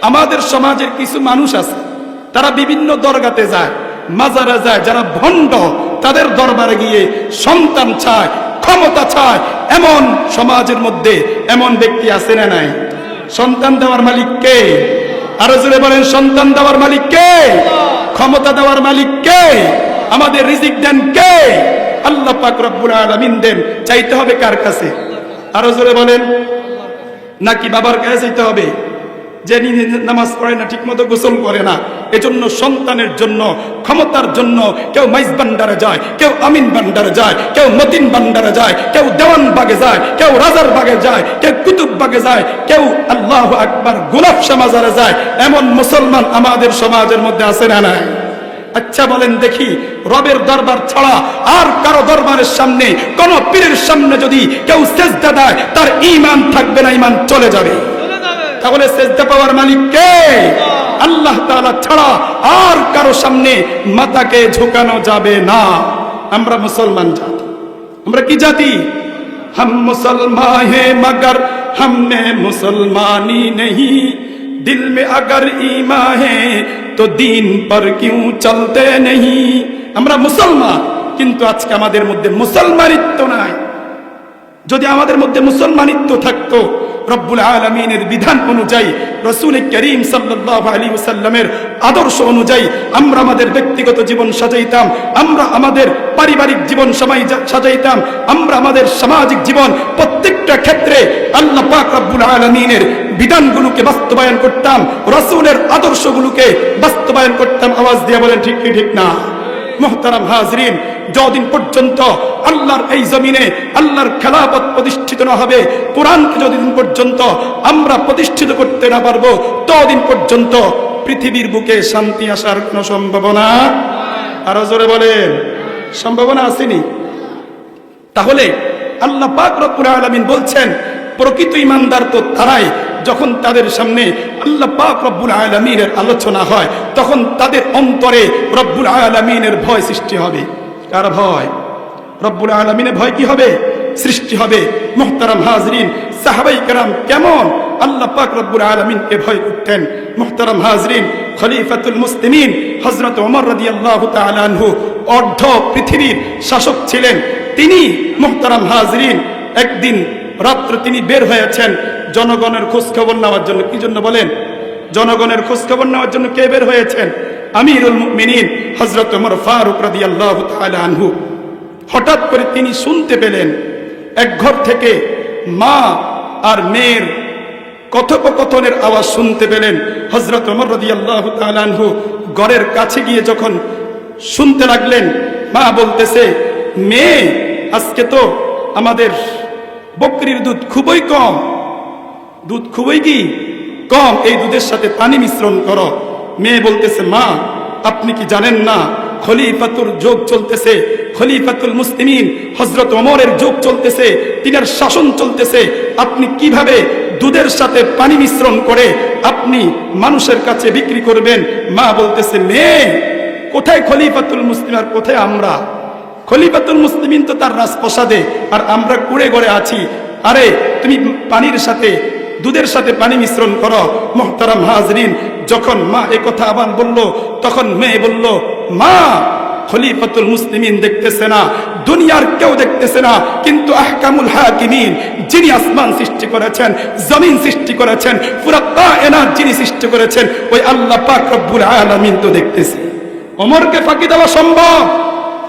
আমাদের সমাজের কিছু মানুষ আছে, তারা বিভিন্ন দরগাতে যায়, মাজারে যায়, যারা ভণ্ড তাদের দরবারে গিয়ে সন্তান চায়, ক্ষমতা চায়। এমন সমাজের মধ্যে এমন ব্যক্তি আছে না নাই? সন্তান দেওয়ার মালিক কে? আরো জোরে বলেন, সন্তান দেওয়ার মালিক কে? ক্ষমতা দেওয়ার মালিক কে? আমাদের রিজিক দেন কে? আল্লাহ পাক রব্বুল আলামিন দেন। চাইতে হবে কার কাছে? আরো জোরে বলেন। নাকি বাবার কাছে চাইতে হবে, যে নামাজ পড়ে না, ঠিক মতো গোসল করে না, এজন্য সন্তানের জন্য, ক্ষমতার জন্য কেউ মাইজ ভান্ডারে যায়, কেউ আমিন ভান্ডারে যায়, কেউ মতিন ভান্ডারে যায়, কেউ দেওয়ান বাগে যায়, কেউ রাজার বাগে যায়, কেউ কুতুব বাগে যায়, কেউ আল্লাহু আকবার গোলাপ শাহ মাজারে যায়। এমন মুসলমান আমাদের সমাজের মধ্যে আছে না নাই? আচ্ছা বলেন দেখি, রবের দরবার ছাড়া আর কারো দরবারের সামনে, কোন পীরের সামনে যদি কেউ সেজদা দেয়, তার ঈমান থাকবে না, ঈমান চলে যাবে। তাহলে সেজদা পাওয়ার মালিক কে? আল্লাহ তাআলা ছাড়া আর কারো সামনে মাথাকে ঝুঁকানো যাবে না। আমরা মুসলমান জাতি। আমরা কি জাতি? हम मुसलमान हैं मगर हम में मुसलमानी नहीं, दिल में अगर ईमान है तो दीन पर क्यों चलते नहीं। আমরা মুসলমান, কিন্তু আজকে আমাদের মধ্যে মুসলমানিত্ব নাই। যদি আমাদের মধ্যে মুসলমানিত্ব থাকতো, রব্বুল আলামিনের বিধান অনুযায়ী, রাসূল করিম সাল্লাল্লাহু আলাইহি ওয়াসাল্লামের আদর্শ অনুযায়ী আমরা আমাদের ব্যক্তিগত জীবন সাজাইতাম, আমরা আমাদের পারিবারিক জীবন সাজাইতাম, আমরা আমাদের সামাজিক জীবন প্রত্যেকটা ক্ষেত্রে আল্লাহ পাক রব্বুল আলামিনের বিধানগুলোকে বাস্তবায়ন করতাম, রাসূলের আদর্শগুলোকে বাস্তবায়ন করতাম। আওয়াজ দিয়ে বলেন ঠিক কি ঠিক না? মুহতারাম হাজরিন, যতদিন পর্যন্ত আল্লাহর এই জমিনে আল্লাহর খেলাফত প্রতিষ্ঠিত না হবে, কোরআনকে যতদিন পর্যন্ত আমরা প্রতিষ্ঠিত করতে না পারবো, ততদিন পর্যন্ত পৃথিবীর বুকে শান্তি আসার কোনো সম্ভাবনা, আরো জোরে বলেন, সম্ভাবনা আসেনি। তাহলে আল্লাহ পাক রব্বুল আলামিন বলছেন, প্রকৃত ঈমানদার তো তারাই যখন তাদের সামনে আল্লাহ পাক রব্বুল আলামিনের আলোচনা হয়, তখন তাদের অন্তরে রব্বুল আলামিনের ভয় সৃষ্টি হবে। কার ভয়? রব্বুল আলামিনের ভয় কি হবে? সৃষ্টি হবে। মুহতারাম হাজরিন, সাহাবাই কেরাম কেমন আল্লাহ পাক রব্বুল আলামিনকে ভয় করতেন। মুহতারাম হাজরিন, খলিফাতুল মুসলিমিন হযরত ওমর রাদিয়াল্লাহু তাআলা আনহু অর্ধ পৃথিবীর শাসক ছিলেন। তিনি মুহতারাম হাজরিন একদিন রাত্রে তিনি বের হয়েছেন জনগণের খোঁজ খবর নেওয়ার জন্য। কি জন্য বলেন? জনগণের খোঁজ খবর নেওয়ার জন্য কে বের হয়েছেন? আমিরুল মুমিনিন হযরত ওমর ফারুক রাদিয়াল্লাহু তাআলা আনহু। হঠাৎ করে তিনি শুনতে পেলেন, এক ঘর থেকে মা আর মেয়ের কথোপকথনের আওয়াজ শুনতে পেলেন। হযরত ওমর রাদিয়াল্লাহু তাআলা আনহু ঘরের কাছে গিয়ে যখন শুনতে লাগলেন, মা বলতেছে, মেয়ে, আজকে তো আমাদের বকরির দুধ খুবই কম, দুধ খুবই কি কম, এই দুধের সাথে পানি মিশ্রণ করো। মেয়ে বলতেছে, মা, আপনি কি জানেন না খলিফাতুর যুগ চলতেছে, খলিফাতুল মুসলিমিন হযরত ওমরের যুগ চলতেছে, তিনার শাসন চলতেছে, আপনি কিভাবে দুধের সাথে পানি মিশ্রণ করে আপনি মানুষের কাছে বিক্রি করবেন? মা বলতেছে, মেয়ে, কোথায় খলিফাতুল মুসলিম আর কোথায় আমরা? খলিফাতুল মুসলিমিন তো তার রাজপ্রাসাদে, আর আমরা কুড়ে ঘরে আছি। আরে তুমি পানির সাথে, দুধের সাথে পানি মিশ্রণ করো। মুহতারাম হাজরিন, যখন মা এই কথা আবার বলল, তখন মেয়ে বলল, মা, খলিফাতুল মুসলিমিন দেখতেছে না, দুনিয়ার কেউ দেখতেছে না, কিন্তু আহকামুল হাকিমিন, যিনি আসমান সৃষ্টি করেছেন, জমিন সৃষ্টি করেছেন, পুরা কায়নাত যিনি সৃষ্টি করেছেন, ওই আল্লাহ পাক রব্বুল আলামিন তো দেখতেছে। ওমরকে ফাঁকি দেওয়া সম্ভব,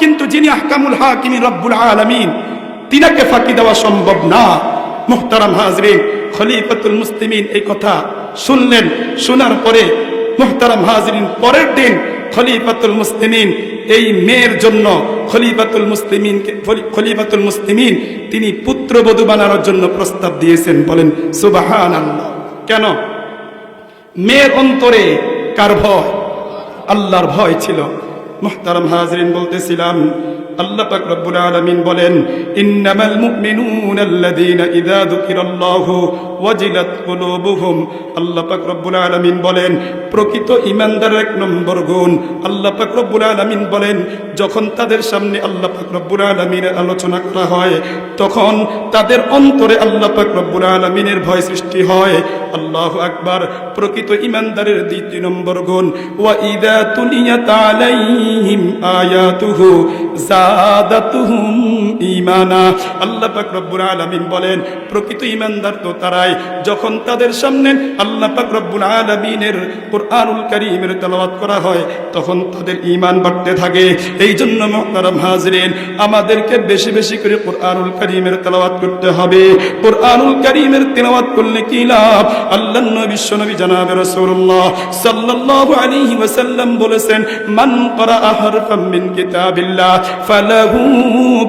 কিন্তু যিনি আহকামুল হাকিমিন রব্বুল আলামিন, তিনাকে ফাঁকি দেওয়া সম্ভব না। মুহতারাম হাজরিন, খলিফাতুল মুসলিমিন এই কথা শুনলেন। শোনার পরে মুহতারাম হাজরিন, পরের দিন খলিফাতুল মুসলিমিন এই মেয়ের জন্য খলিফাতুল মুসলিমিন তিনি পুত্রবধূ বানানোর জন্য প্রস্তাব দিয়েছেন। বলেন সুবহানাল্লাহ। কেন? মেয়ের অন্তরে কার ভয়? আল্লাহর ভয় ছিল। মুহতারাম হাজরিন, বলতেছিলাম আল্লাহ পাক রব্বুল আলামিন বলেন, ইন্নামাল মুমিনুনা আল্লাযীনা ইযা যুকিরাল্লাহু ওয়াজিলাত কুলুবুহুম। আল্লাহ পাক রব্বুল আলামিন বলেন, প্রকৃত ঈমানদারের এক নম্বর গুণ, আল্লাহ পাক রব্বুল আলামিন বলেন, যখন তাদের সামনে আল্লাহ পাক রব্বুল আলামিনের আলোচনা করা হয়, তখন তাদের অন্তরে আল্লাহ পাক রব্বুল আলামিনের ভয় সৃষ্টি হয়। আল্লাহু আকবার। প্রকৃত ঈমানদারের দ্বিতীয় নম্বর গুণ, ওয়া ইযা তুলিয়াত আলাইহিম আয়াতুহু যাদাতুহুম ঈমানা। আল্লাহ পাক রব্বুল আলামিন বলেন, প্রকৃত ঈমানদার তো তারাই যখন তাদের সামনে আল্লাহ পাক রব্বুল আলামিনের কুরআনুল কারীমের তেলাওয়াত করা হয়, তখন তাদের ঈমান বাড়তে থাকে। এই জন্য মুহতারাম হাজিরিন, আমাদেরকে বেশি বেশি করে কুরআনুল কারীমের তেলাওয়াত করতে হবে। কুরআনুল কারীমের তেলাওয়াত করলে কি লাভ? আল্লাহর নবী বিশ্বনবী জনাবে রাসূলুল্লাহ সাল্লাল্লাহু আলাইহি ওয়াসাল্লাম বলেছেন, মান ক্বারাআ হারফাম মিন কিতাবিল্লাহ ফালাহু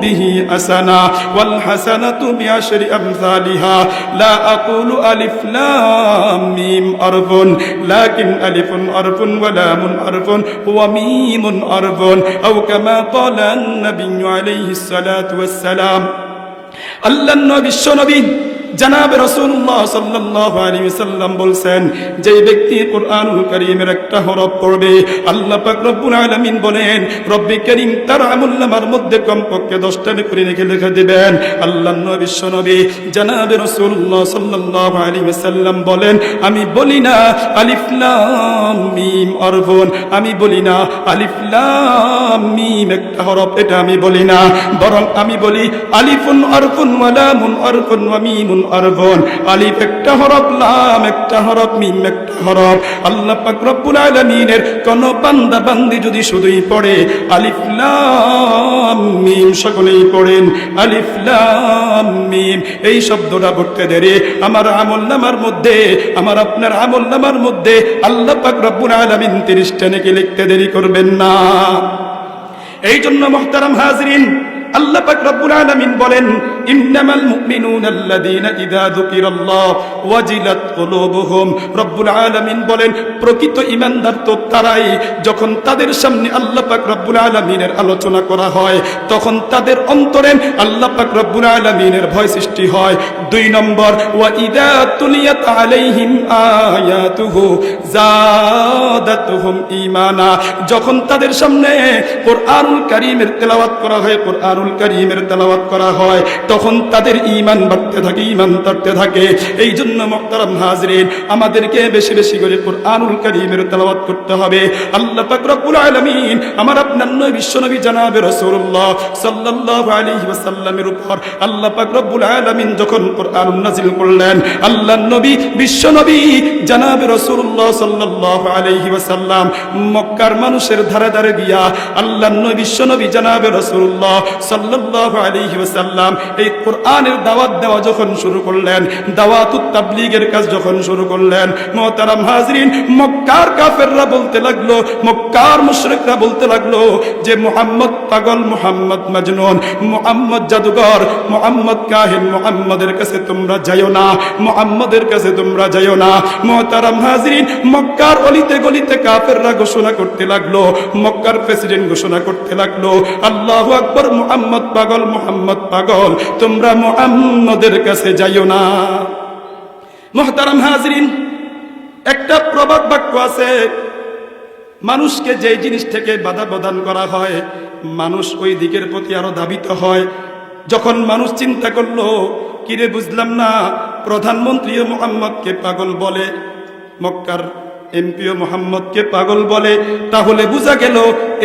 বিহি হাসানা ওয়াল হাসানাতু বিআশরি আমসালিহা লা আকুলু আলিফ লাম মিম আরফুন লাকিন আলিফুন আরফুন ওয়া লামুন আরফুন ওয়া মিমুন আরফুন আও কামা ক্বালা an-নবী আলাইহিস সালাতু ওয়াস সালাম। আল্লাহর নবী বিশ্বনবী জনাবে রাসূলুল্লাহ সাল্লাল্লাহু আলাইহি ওয়াসাল্লাম বলছেন, যে ব্যক্তি কুরআনুল কারীমের একটা হরফ পড়বে, আল্লাহ পাক রব্বুল আলামিন বলেন, রব্বে কারীম তার আমলনামার মধ্যে কমপক্ষে 10টা করে লিখে দিবেন। আল্লাহর নবী বিশ্বনবী জনাবে রাসূলুল্লাহ সাল্লাল্লাহু আলাইহি ওয়াসাল্লাম বলেন, আমি বলি না আলিফ লাম মিম আরফুন, আমি বলি না আলিফ লাম মিম একটা হরফ, এটা আমি বলি না, বরং আমি বলি আলিফুন আরফুন ওয়া লামুন আরফুন ওয়া মিমুন আরফুন। আলিফ একটা হরফ, লাম একটা হরফ, মিম একটা হরফ। আল্লাহ পাক রব্বুল আলামিনের কোন বান্দা বান্দি যদি শুধুই পড়ে আলিফ লাম মিম, সকলেই পড়েন আলিফ লাম মিম, এই শব্দটা পড়তে দেরি আমার আমলনামার মধ্যে, আমার আপনার আমলনামার মধ্যে আল্লাহ পাক রব্বুল আলামিন 30টা নেকি লিখতে দেরি করবেন না। এই জন্য মুহতারাম হাজিরিন, আল্লাহ পাক রব্বুল আলামিন বলেন, ইন্নামাল মুমিনুনা আল্লাযীনা ইযা যুকিরাল্লাহ ওয়াজিলাত কুলুবুহুম। রব্বুল আলামিন বলেন, প্রকৃত ঈমানদার তো তারাই যখন তাদের সামনে আল্লাহ পাক রব্বুল আলামিনের আলোচনা করা হয়, তখন তাদের অন্তরে আল্লাহ পাক রব্বুল আলামিনের ভয় সৃষ্টি হয়। 2 নম্বর, ওয়া ইযা তুলিয়াত আলাইহিম আয়াতুহু যাদাতুহুম ঈমানা। যখন তাদের সামনে কুরআনুল কারীমের তেলাওয়াত করা হয়, কুরআনুল কারীমের তেলাওয়াত করা হয়, তখন তাদের ঈমান বাড়তে থাকে, ঈমান বাড়তে থাকে। এই জন্য মুহতারাম হাজিরিন, আমাদেরকে বেশি বেশি করে কুরআনুল কারীমের তেলাওয়াত করতে হবে। আল্লাহ পাক রব্বুল আলামিন আমার আপনার নবী বিশ্বনবী জনাবে রাসূলুল্লাহ সাল্লাল্লাহু আলাইহি ওয়াসাল্লামের উপর আল্লাহ পাক রব্বুল আলামিন যখন কুরআন নাযিল করলেন, আল্লাহর নবী বিশ্বনবী জনাবে রাসূলুল্লাহ সাল্লাল্লাহু আলাইহি ওয়াসাল্লাম মক্কার মানুষের ধারে ধারে গিয়া আল্লাহর নবী বিশ্বনবী জনাবে রাসূলুল্লাহ সাল্লাল্লাহু আলাইহি ওয়াসাল্লাম এই কোরআনের দাওয়াত দেওয়া যখন শুরু করলেন, দাওয়াতুত তাবলীগের কাজ যখন শুরু করলেন, মুহতারাম হাজিরিন, মক্কার কাফেররা বলতে লাগলো, মক্কার মুশরিকরা বলতে লাগলো যে মুহাম্মদ পাগল, মুহাম্মদ মাজনুন, মুহাম্মদ জাদুকর, মুহাম্মদ কাহিন, মুহাম্মাদের কাছে তোমরা যাইও না, মুহাম্মাদের কাছে তোমরা যাইও না। মুহতারাম হাজিরিন, মক্কার অলিতে গলিতে কাফেররা ঘোষণা করতে লাগলো, মক্কার প্রেসিডেন্ট ঘোষণা করতে লাগলো, আল্লাহু আকবার, মুহাম্মদ পাগল, মুহাম্মদ পাগল, তোমরা মুহাম্মাদের কাছে যাইও না। মুহতারাম হাজিরিন, একটা প্রবাদ বাক্য আছে, মানুষকে যে জিনিস থেকে বাধা প্রদান করা হয়, মানুষ ওই দিকের প্রতি আরো ধাবিত হয়। যখন মানুষ চিন্তা করলো, কিরে বুঝলাম না, প্রধানমন্ত্রীও মুহাম্মদকে পাগল বলে, মক্কার এমপিও মুহাম্মদকে পাগল বলে, তাহলে বোঝা গেল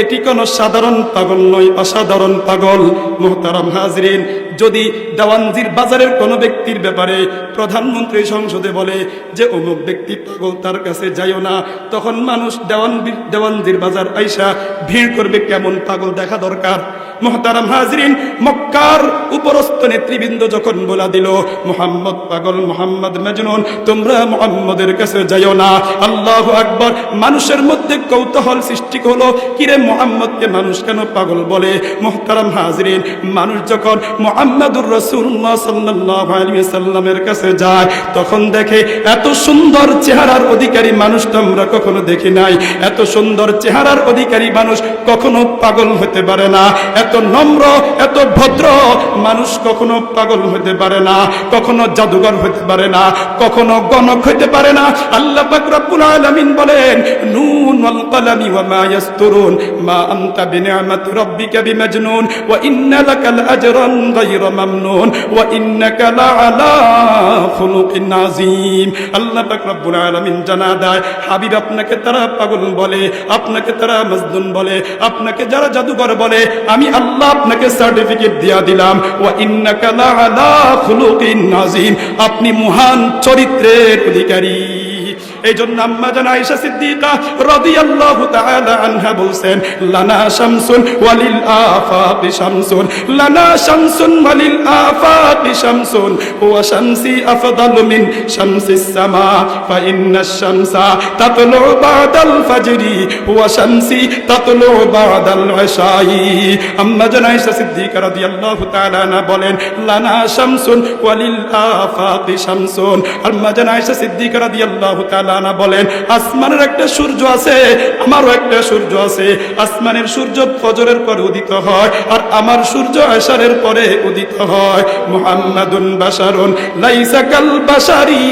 এটি কোনো সাধারণ পাগল নয়, অসাধারণ পাগল। মুহতারাম হাজিরিন, যদি দেওয়ানজির বাজারের কোনো ব্যক্তির ব্যাপারে প্রধানমন্ত্রী সংসদে বলে যে অমুক ব্যক্তি পাগল, তার কাছে যাইও না, তখন মানুষ দেওয়ানজির বাজার আইসা ভিড় করবে, কেমন পাগল দেখা দরকার। মুহতারাম হাজিরিন, মক্কার উপরস্থ নেতৃবৃন্দ যখন বলা দিল মুহাম্মদ পাগল, মুহাম্মদ মাজনুন, তোমরা মুহাম্মদের কাছে যাইও না, আল্লাহু আকবার, মানুষের মধ্যে মধ্যে কৌতূহল সৃষ্টি হলো, কিরে মুহাম্মদকে মানুষ কেন পাগল বলে? মুহতারাম হাজরিন, মানুষ যখন মুহাম্মাদুর রাসূলুল্লাহ সাল্লাল্লাহু আলাইহি ওয়াসাল্লামের কাছে যায় তখন দেখে এত সুন্দর চেহারার অধিকারী মানুষ তো আমরা কখনো দেখি নাই। এত সুন্দর চেহারার অধিকারী মানুষ কখনো পাগল হতে পারে না। এত নম্র, এত ভদ্র মানুষ কখনো পাগল হতে পারে না, কখনো জাদুঘর হতে পারে না, কখনো গণক হতে পারে না। আল্লাহ পাক রব্বুল আলামিন বলেন, নুন ওয়াল কলামি ওয়া মা ইয়াসতুরুন মা আনতা বিনিআমাতি রাব্বিকা বিমাজনুন ওয়া ইন্না লাকাল আজরান গায়রা মামনুন ওয়া ইন্নাকা লাআলা খুলুকিন আযীম। আল্লাহ পাক রব্বুল আলামিন জানা দেয়, হাবিব আপনাকে তারা পাগল বলে, আপনাকে তারা মজনুন বলে, আপনাকে যারা জাদুঘর বলে, আমি আল্লাহ আপনাকে সার্টিফিকেট দিয়া দিলাম, ওয়া ইন্নাকা লাআলা খুলুকিন আযীম, আপনি মহান চরিত্রের অধিকারী। এই জন্য আম্মা জান আয়েশা সিদ্দিকা রাদিয়াল্লাহু তাআলা আনহা বলছেন, লানা শামসুন ওয়ালিল আফাকি শামসুন, লানা শামসুন ওয়ালিল আফাকি শামসুন ওয়া শামসি আফদালু মিন শামসিস সামা ফা ইন্নাশ শামসা তাতলু বাদাল ফাজরি ওয়া শামসি তাতলু বাদাল ইশাই। আম্মা জান আয়েশা সিদ্দিকা রাদিয়াল্লাহু তাআলা আনহা বলেন, লানা শামসুন ওয়ালিল আফাকি শামসুন। আম্মা জান আয়েশা সিদ্দিকা রাদিয়াল্লাহু তাআলা বলেন, আসমানের একটা সূর্য আছে, আমারও একটা সূর্য আছে। আসমানের সূর্য ফজরের পরে উদিত হয় আর আমার সূর্য এশারের পরে উদিত হয়। মুহাম্মাদুন বাশারুন লাইসা কাল বাশারি,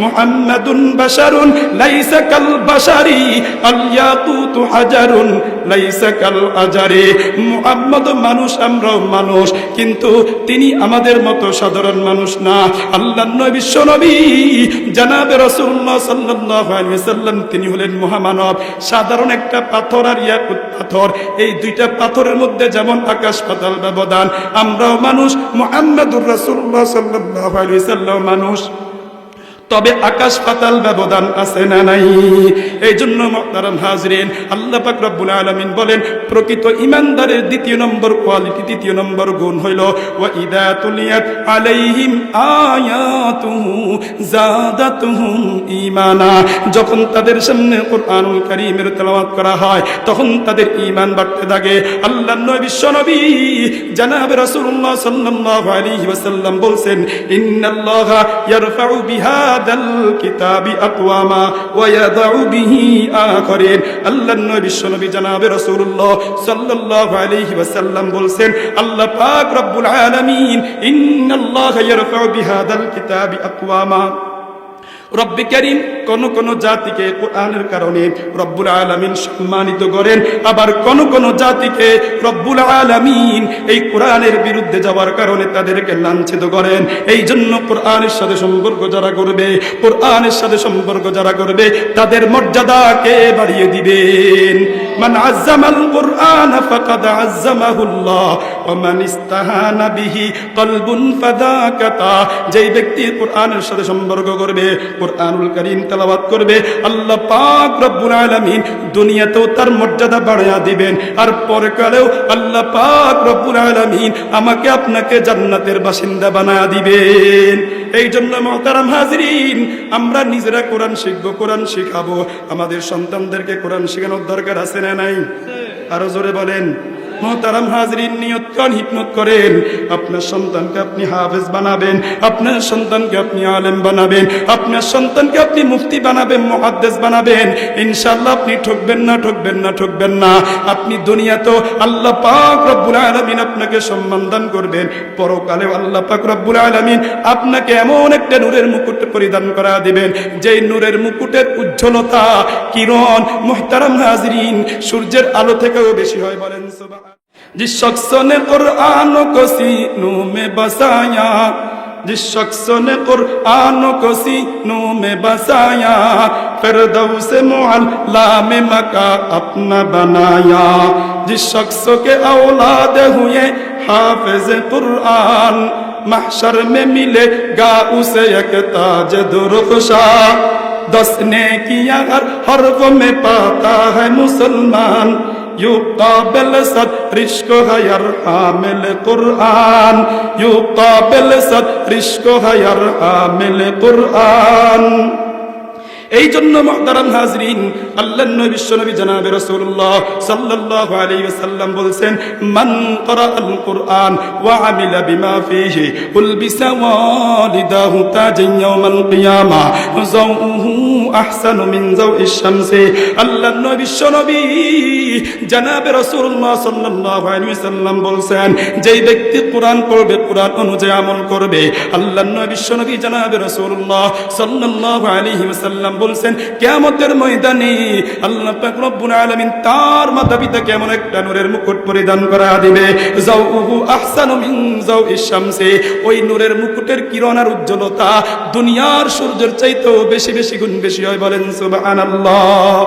মুহাম্মাদুন বাশারুন লাইসা কাল বাশারি, আল ইয়াকুতু হাজারুন লাইসা কাল আজারি। মুহাম্মদ মানুষ, আমরাও মানুষ, কিন্তু তিনি আমাদের মতো সাধারণ মানুষ না। আল্লাহর নবী, বিশ্ব নবী জনাবে রাসূলুল্লাহ সাল্লাল্লাহু আলাইহি ওয়াসাল্লাম, তিনি হলেন মহামানব। সাধারণ একটা পাথর আর ইয়াকুত পাথর, এই দুইটা পাথরের মধ্যে যেমন আকাশ পাতাল ব্যবধান, আমরাও মানুষ, মুহাম্মাদুর রাসূলুল্লাহ সাল্লাল্লাহু আলাইহি ওয়াসাল্লাম মানুষ, তবে আকাশ পাতাল ব্যবধান আছে না নাই? এই জন্য মুহতারাম হাজরিন, আল্লাহ পাক রব্বুল আলামিন বলেন, প্রকৃত ঈমানদারের দ্বিতীয় নম্বর কোয়ালিটি, দ্বিতীয় নম্বর গুণ হইল, ওয়া ইযা তুলিয়াত আলাইহিম আয়াতুহু যাদাতুহুম ঈমানা। যখন তাদের সামনে কুরআনুল কারীমের তেলাওয়াত করা হয় তখন তাদের ঈমান বাড়তে থাকে। আল্লাহর নবী, বিশ্ব নবী জনাবে রাসূলুল্লাহ সাল্লাল্লাহু আলাইহি ওয়াসাল্লাম বলছেন, ইন্নাল্লাহা ইয়ারফাউ বিহা কিতাবি আকওয়ামা ওয়া ইয়াদাউ বিহি আখারিন। আল্লাহর নবী, বিশ্ব নবী জনাবে রাসূলুল্লাহ সাল্লাল্লাহু আলাইহি ওয়াসাল্লাম বলছেন, আল্লাহ পাক রব্বুল আলামিন, ইন্নাল্লাহা ইয়ারফাউ বিহাদাল কিতাবি আকওয়ামা। রব্বে কারীম কোন কোন জাতিকে কোরআনের কারণে রব্বুল আলামিন সম্মানিত করেন, আবার কোন কোন জাতিকে রব্বুল আলামিন এই কোরআনের বিরুদ্ধে যাওয়ার কারণে তাদেরকে লাঞ্ছিত করেন। এই জন্য কোরআনের সাথে সম্পর্ক যারা করবে, কোরআনের সাথে সম্পর্ক যারা করবে, তাদের মর্যাদাকে বাড়িয়ে দিবেন। মান আযযামাল কুরআন ফাকাদ আযযামাহুল্লাহ ওয়া মান ইস্তাহানা বিহি কলবুন ফাযাকাতা। যেই ব্যক্তি কোরআনের সাথে সম্পর্ক করবে, কোরআনুল কারীম তেলাওয়াত করবে, আল্লাহ পাক রব্বুল আলামিন দুনিয়াতেও তার মর্যাদা বাড়ায়া দিবেন, আর পরকালেও আল্লাহ পাক রব্বুল আলামিন আমাকে আপনাকে জান্নাতের বাসিন্দা বানায়া দিবেন। এই জন্য মুহতারাম হাজরিন, আমরা নিজেরা কোরআন শিখবো, কোরআন শিখাবো, আমাদের সন্তানদেরকে কোরআন শেখানোর দরকার আছে না নাই? আরো জোরে বলেন। মুহতারাম হাজরিন, নিয়ত করেন, হিকমত করেন, আপনার সন্তানকে আপনি হাফেজ বানাবেন, আপনার সন্তানকে আপনি আলেম বানাবেন, আপনার সন্তানকে আপনি মুফতি বানাবেন, মুহাদ্দিস বানাবেন। ইনশাআল্লাহ আপনি ঠকবেন না, ঠকবেন না, ঠকবেন না। আপনি দুনিয়াতেও আল্লাহ পাক রব্বুল আলামিন আপনাকে সম্মান দান করবেন, পরকালেও আল্লাহ পাক রব্বুল আলামিন আপনাকে এমন একটা নূরের মুকুট পরিধান করা দিবেন, যেই নূরের মুকুটের উজ্জ্বলতা, কিরণ মুহতারাম হাজরিন সূর্যের আলো থেকেও বেশি হয়। বলেন সুবহান। जिस शख्स ने कुरान को सीनों में बसाया, जिस शख्स ने कुरान को सीनों में बसाया, फिरदौस मुअल्ला में मका अपना बनाया। जिस शख्स के औलाद हुए हाफिज कुरान, महशर में मिलेगा उसे एक ताज दुरुखशा। 10 नेकियां हर हर्फ में पाता है मुसलमान, युकाबिल सद रिश्क है यार हामिल कुरान, युकाबिल सद रिश्क है यार हामिल कुरान। এই জন্য মুহতারাম হাজরিন, আল্লাহর নবী বিশ্বনবী জনাবে রাসূলুল্লাহ সাল্লাল্লাহু আলাইহি ওয়াসাল্লাম বলেছেন, মান ক্বারাআল কুরআন ওয়া আমিলা বিমা ফীহি উলবিসা ওয়ালিদাহু তাজান ইয়াউমাল কিয়ামা যাউহু আহসানু মিন যাউইশ শামসি। আল্লাহর নবী বিশ্বনবী জনাবে রাসূলুল্লাহ সাল্লাল্লাহু আলাইহি ওয়াসাল্লাম বলেছেন, যেই ব্যক্তি কোরআন পড়বে, কোরআন অনুযায়ী আমল করবে, আল্লাহর নবী বিশ্বনবী জনাবে রাসূলুল্লাহ সাল্লাল্লাহু আলাইহি ওয়াসাল্লাম বলছেন, কিয়ামতের ময়দানে আল্লাহ পাক রব্বুল আলামিন তার মাতা-পিতাকে এমন একটা নূরের মুকুট পরিধান করা দিবে, যাউহু আহসানু মিন যাউইশ শামসি। ওই নূরের মুকুটের কিরণ আর উজ্জ্বলতা দুনিয়ার সূর্যের চাইতেও বেশি বেশি গুণ বেশি হয়। বলেন সুবহানাল্লাহ।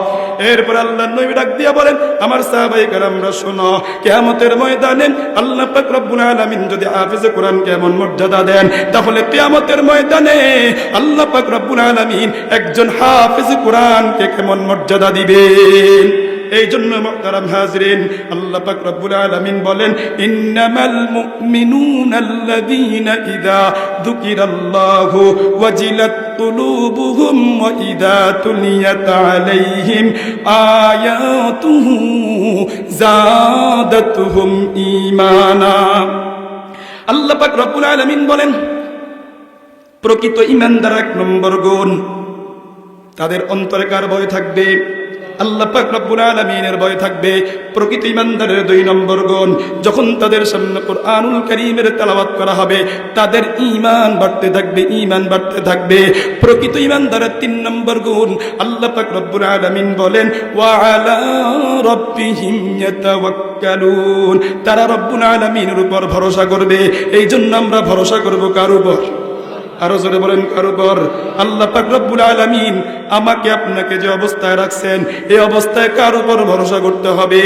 এরপর আল্লাহর নবী ডাক দিয়া বলেন, আমার সাহাবায়ে কেরামরা শোনো, কিয়ামতের ময়দানে আল্লাহ পাক রব্বুল আলামিন যদি হাফেজে কোরআনকে এমন মর্যাদা দেন, তাহলে কিয়ামতের ময়দানে আল্লাহ পাক রব্বুল আলামিন একজন হাফেজ কোরআনকে কেমন মর্যাদা দিবেন। এই জন্য মুহতারাম হাজরিন, আল্লাহ পাক রব্বুল আলামিন বলেন, ইন্নামাল মুমিনুনা আল্লাযীনা ইযা যুকিরাল্লাহু ওয়াজিলাত কুলুবুহুম ওয়া ইযা তুলিয়াত আলাইহিম আয়াতুহু যাদাতুহুম ঈমানা। আল্লাহ পাক রব্বুল আলামিন বলেন, প্রকৃত ঈমানদার এক নম্বর গুণ, তাদের অন্তরে কার ভয় থাকবে? আল্লাহ পাক রব্বুল আলামিনের ভয় থাকবে। প্রকৃত ঈমানদারের দুই নম্বর গুণ, যখন তাদের সামনে কুরআনুল কারীমের তেলাওয়াত করা হবে, তাদের ঈমান বাড়তে থাকবে, ঈমান বাড়তে থাকবে। প্রকৃত ঈমানদারের তিন নম্বর গুণ, আল্লাহ পাক রব্বুল আলামিন বলেন, ওয়া আলা রাব্বিহিম ইয়াতাওয়াক্কালুন। তারা রব্বুল আলামিনের উপর ভরসা করবে। এই জন্য আমরা ভরসা করব কার উপর? আরো জোরে বলেন, কার উপর? আল্লাহ পাক রব্বুল আলামিন আমাকে আপনাকে যে অবস্থায় রাখছেন, এই অবস্থায় কার উপর ভরসা করতে হবে?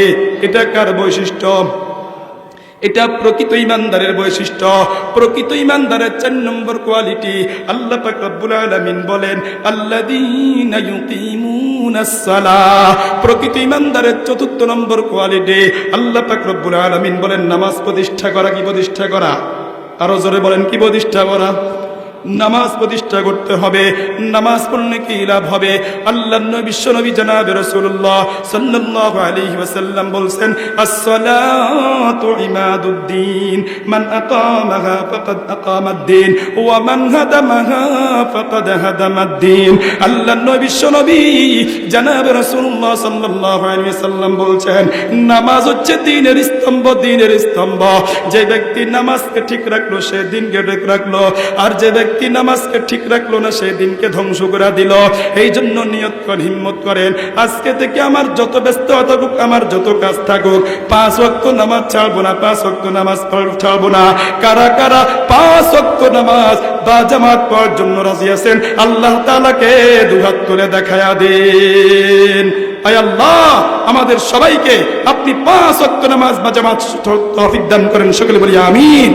এটা কার বৈশিষ্ট্য? এটা প্রকৃত ঈমানদারের বৈশিষ্ট্য। প্রকৃত ঈমানদারের 4 নম্বর কোয়ালিটি, আল্লাহ পাক রব্বুল আলামিন বলেন, আল্লাযীনা ইউকিমুনাস সালাহ। প্রকৃত ঈমানদারের 4th নম্বর কোয়ালিটি, আল্লাহ পাক রব্বুল আলামিন বলেন, নামাজ প্রতিষ্ঠা করা। কি প্রতিষ্ঠা করা? আরো জোরে বলেন, কি প্রতিষ্ঠা করা? নামাজ প্রতিষ্ঠা করতে হবে। নামাজ পড়লে কি লাভ হবে? আল্লাহর নবী বিশ্বনবী জনাবে রাসূলুল্লাহ সাল্লাল্লাহু আলাইহি ওয়াসাল্লাম বলেন, আস-সালাতু ইমাদুদ্দিন, মান আকামাহা ফাকাদ আকামাদ-দ্বীন ওয়া মান হাদামাহা ফাকাদ হাদামাদ-দ্বীন। আল্লাহর নবী বিশ্বনবী জনাবে রাসূলুল্লাহ সাল্লাল্লাহু আলাইহি ওয়াসাল্লাম বলেন, নামাজ হচ্ছে দ্বীনের স্তম্ভ, দ্বীনের স্তম্ভ। যে ব্যক্তি নামাজকে ঠিক রাখলো, সে দ্বীনকে ঠিক রাখলো, আর যে ব্যক্তি নামাজকে ঠিক রাখলো না, সেই দিনকে ধ্বংস করে দিল। এই জন্য নিয়ত করেন, হিম্মত করেন, আজকে থেকে আমার যত ব্যস্ততা থাকুক, আমার যত কাজ থাকুক, 5 ওয়াক্ত নামাজ ছাড়বো না, 5 ওয়াক্ত নামাজ ছাড়বো না। কারা কারা 5 ওয়াক্ত নামাজ বা জামাত পড়ার জন্য রাজি আছেন? আল্লাহ তাআলাকে দুহাত তুলে দেখায়া দেন। আয় আল্লাহ, আমাদের সবাইকে আপনি 5 ওয়াক্ত নামাজ বা জামাত তৌফিক দান করেন। সকলে বলি আমিন।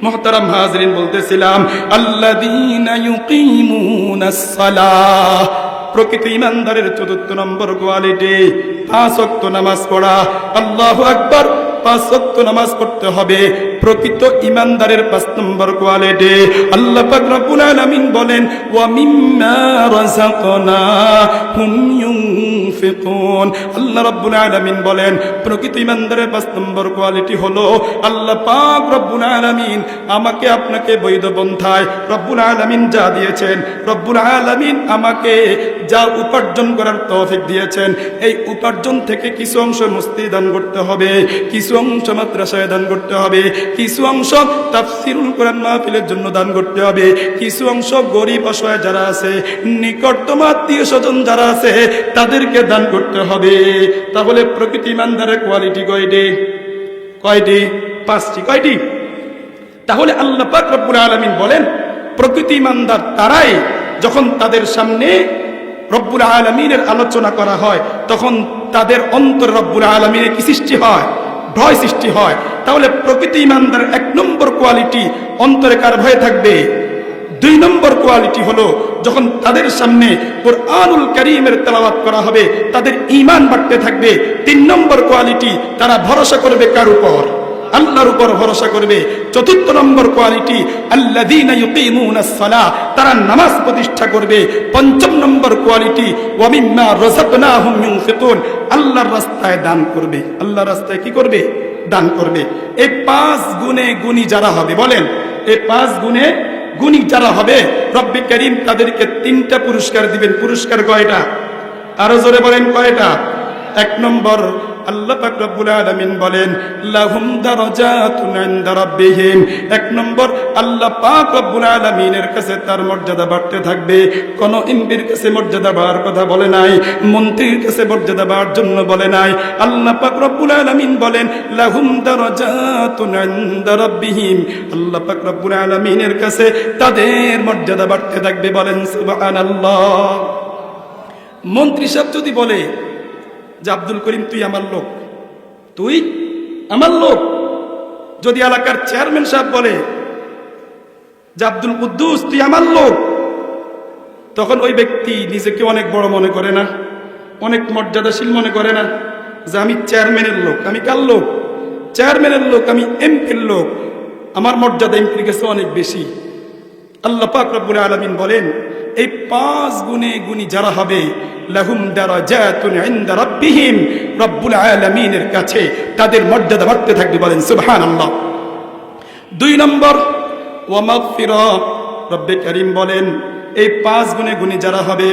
মুহতারাম হাজরিন, বলতেছিলাম, আল্লাযীনা ইউকিমুনাস সালাহ। প্রকৃত ঈমানদারের 4th নম্বর কোয়ালিটি, 5 ওয়াক্ত নামাজ পড়া। আল্লাহু আকবার। 5 ওয়াক্ত নামাজ পড়তে হবে। প্রকৃত ঈমানদারের 5 নম্বর কোয়ালিটি, আল্লাহ পাক রব্বুল আলামিন বলেন, ওয়া মিম্মা রাযাকনাহুম ইউনফিকুন। আল্লাহ রব্বুল আলামিন বলেন, প্রকৃত ঈমানদারের 5 নম্বর কোয়ালিটি হলো, আল্লাহ পাক রব্বুল আলামিন আমাকে আপনাকে বৈধ পন্থায় রব্বুল আলামিন যা দিয়েছেন, রব্বুল আলামিন আমাকে যা উপার্জন করার তৌফিক দিয়েছেন, এই উপার্জন থেকে কিছু অংশ মসজিদে দান করতে হবে, কিছু অংশ মাদ্রাসায় দান করতে হবে, কিছু অংশ তাফসীরুল কোরআন মাহফিলের জন্য দান করতে হবে, কিছু অংশ গরিব অসহায় যারা আছে, নিকটতম আত্মীয় স্বজন যারা আছে, তাদেরকে দান করতে হবে। তাহলে প্রকৃত ঈমানদারের কোয়ালিটি কয়টি? 5টি। কয়টি? তাহলে আল্লাহ পাক রব্বুল আলামিন বলেন, প্রকৃত ঈমানদার তারাই যখন তাদের সামনে রব্বুল আলামিনের আলোচনা করা হয়, তখন তাদের অন্তরে রব্বুল আলামিনের কি সৃষ্টি হয়? ভয় সৃষ্টি হয়। তাহলে প্রকৃত ঈমানদারের 1 নম্বর কোয়ালিটি, অন্তরে কার ভয় থাকবে? 2 নম্বর কোয়ালিটি হলো, যখন তাদের সামনে কুরআনুল কারীমের তেলাওয়াত করা হবে, তাদের ঈমান বাড়তে থাকবে। 3 নম্বর কোয়ালিটি, তারা ভরসা করবে কার উপর? আল্লাহর উপর ভরসা করবে। চতুর্থ নম্বর কোয়ালিটি আল্লাযীনা ইউকিমুনাস সালাহ, তারা নামাজ প্রতিষ্ঠা করবে। পঞ্চম নম্বর কোয়ালিটি ওয়া মিম্মা রাযাকনাহুম ইউনফিকুন, আল্লাহর রাস্তায় দান করবে। আল্লাহর রাস্তায় কি করবে? দান করবে। এই 5 গুণে গুণী যারা হবে, বলেন এই 5 গুণে গুণী যারা হবে রব্বে কারীম তাদেরকে 3টা পুরস্কার দিবেন। পুরস্কার কয়টা? আরো জোরে বলেন কয়টা? 1 নম্বর, আল্লাহ পাক রব্বুল আলামিন বলেন লাহুম দারাজাতুন ইনদা রাব্বিহিম। 1 নম্বর, আল্লাহ পাক রব্বুল আলামিনের কাছে তার মর্যাদা বাড়তে থাকবে। কোন এমপির কাছে মর্যাদা বাড়ার কথা বলে নাই, মন্ত্রীর কাছে মর্যাদা বাড়ার জন্য বলে নাই। আল্লাহ পাক রব্বুল আলামিন বলেন লাহুম দারাজাতুন ইনদা রাব্বিহিম, আল্লাহ পাক রব্বুল আলামিনের কাছে তাদের মর্যাদা বাড়তে থাকবে। বলেন সুবহানাল্লাহ। মন্ত্রী সাহেব যদি বলে যে আব্দুল করিম তুই আমার লোক, তুই আমার লোক, যদি এলাকার চেয়ারম্যান সাহেব বলে যে আব্দুল কুদ্দুস তুই আমার লোক, তখন ওই ব্যক্তি নিজেকে অনেক বড় মনে করে না, অনেক মর্যাদাশীল মনে করে না যে আমি চেয়ারম্যানের লোক। আমি কার লোক? চেয়ারম্যানের লোক, আমি এমপির লোক, আমার মর্যাদা এমপির কাছে অনেক বেশি। আল্লাহ পাক রব্বুল আলামিন বলেন এই 5 গুণে গুণী যারা হবে লাহুম দারাজাতুন ইনদা রাব্বিহিম, রব্বুল আলামিনের কাছে তাদের মর্যাদা বাড়তে থাকবে। বলেন সুবহানাল্লাহ। 2 নম্বর ওয়া মাগফিরা, রব্বে কারীম বলেন এই 5 গুণে গুণী যারা হবে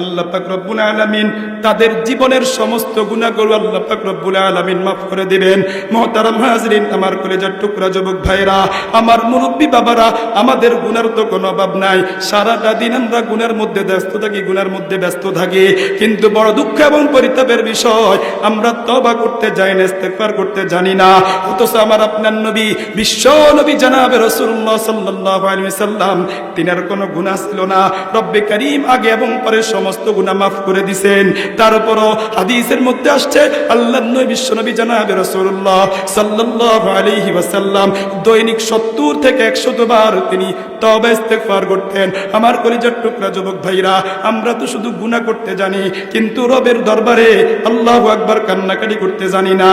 আল্লাহ পাক রব্বুল আলামিন তাদের জীবনের সমস্ত গুনাহগুলো আল্লাহ পাক রব্বুল আলামিন মাফ করে দিবেন। মুহতারাম হাজরিন, আমার কলেজার টুকরা যুবক ভাইরা, আমার মুরব্বী বাবারা, আমাদের গুনার তো কোনো অভাব নাই। সারাটা দিন আমরা গুনার মধ্যে ব্যস্ত থাকি, গুনার মধ্যে ব্যস্ত থাকি, কিন্তু বড় দুঃখ এবং পরিতাপের বিষয় আমরা তওবা করতে যাই না, ইস্তেগফার করতে জানি না। অথচ আমার আপনার নবী, বিশ্ব নবী জনাবে রাসূলুল্লাহ সাল্লাল্লাহু আলাইহি ওয়াসাল্লাম, তিনার কোনো গুনাহ ছিল না। রব্বে কারীম আগে এবং পরে সমস্ত গুনাহ মাফ করে দিবেন। তারপরও হাদিসের মধ্যে আসছে আল্লাহর নবী বিশ্ব নবী জনাবে রাসূলুল্লাহ সাল্লাল্লাহু আলাইহি ওয়াসাল্লাম দৈনিক 70 থেকে 100 বার তিনি তওবা ইস্তেগফার করতেন। আমার কলিজার টুকরা যুবক ভাইরা, আমরা তো শুধু গুনাহ করতে জানি, কিন্তু রবের দরবারে আল্লাহু আকবার কান্নাকাটি করতে জানি না,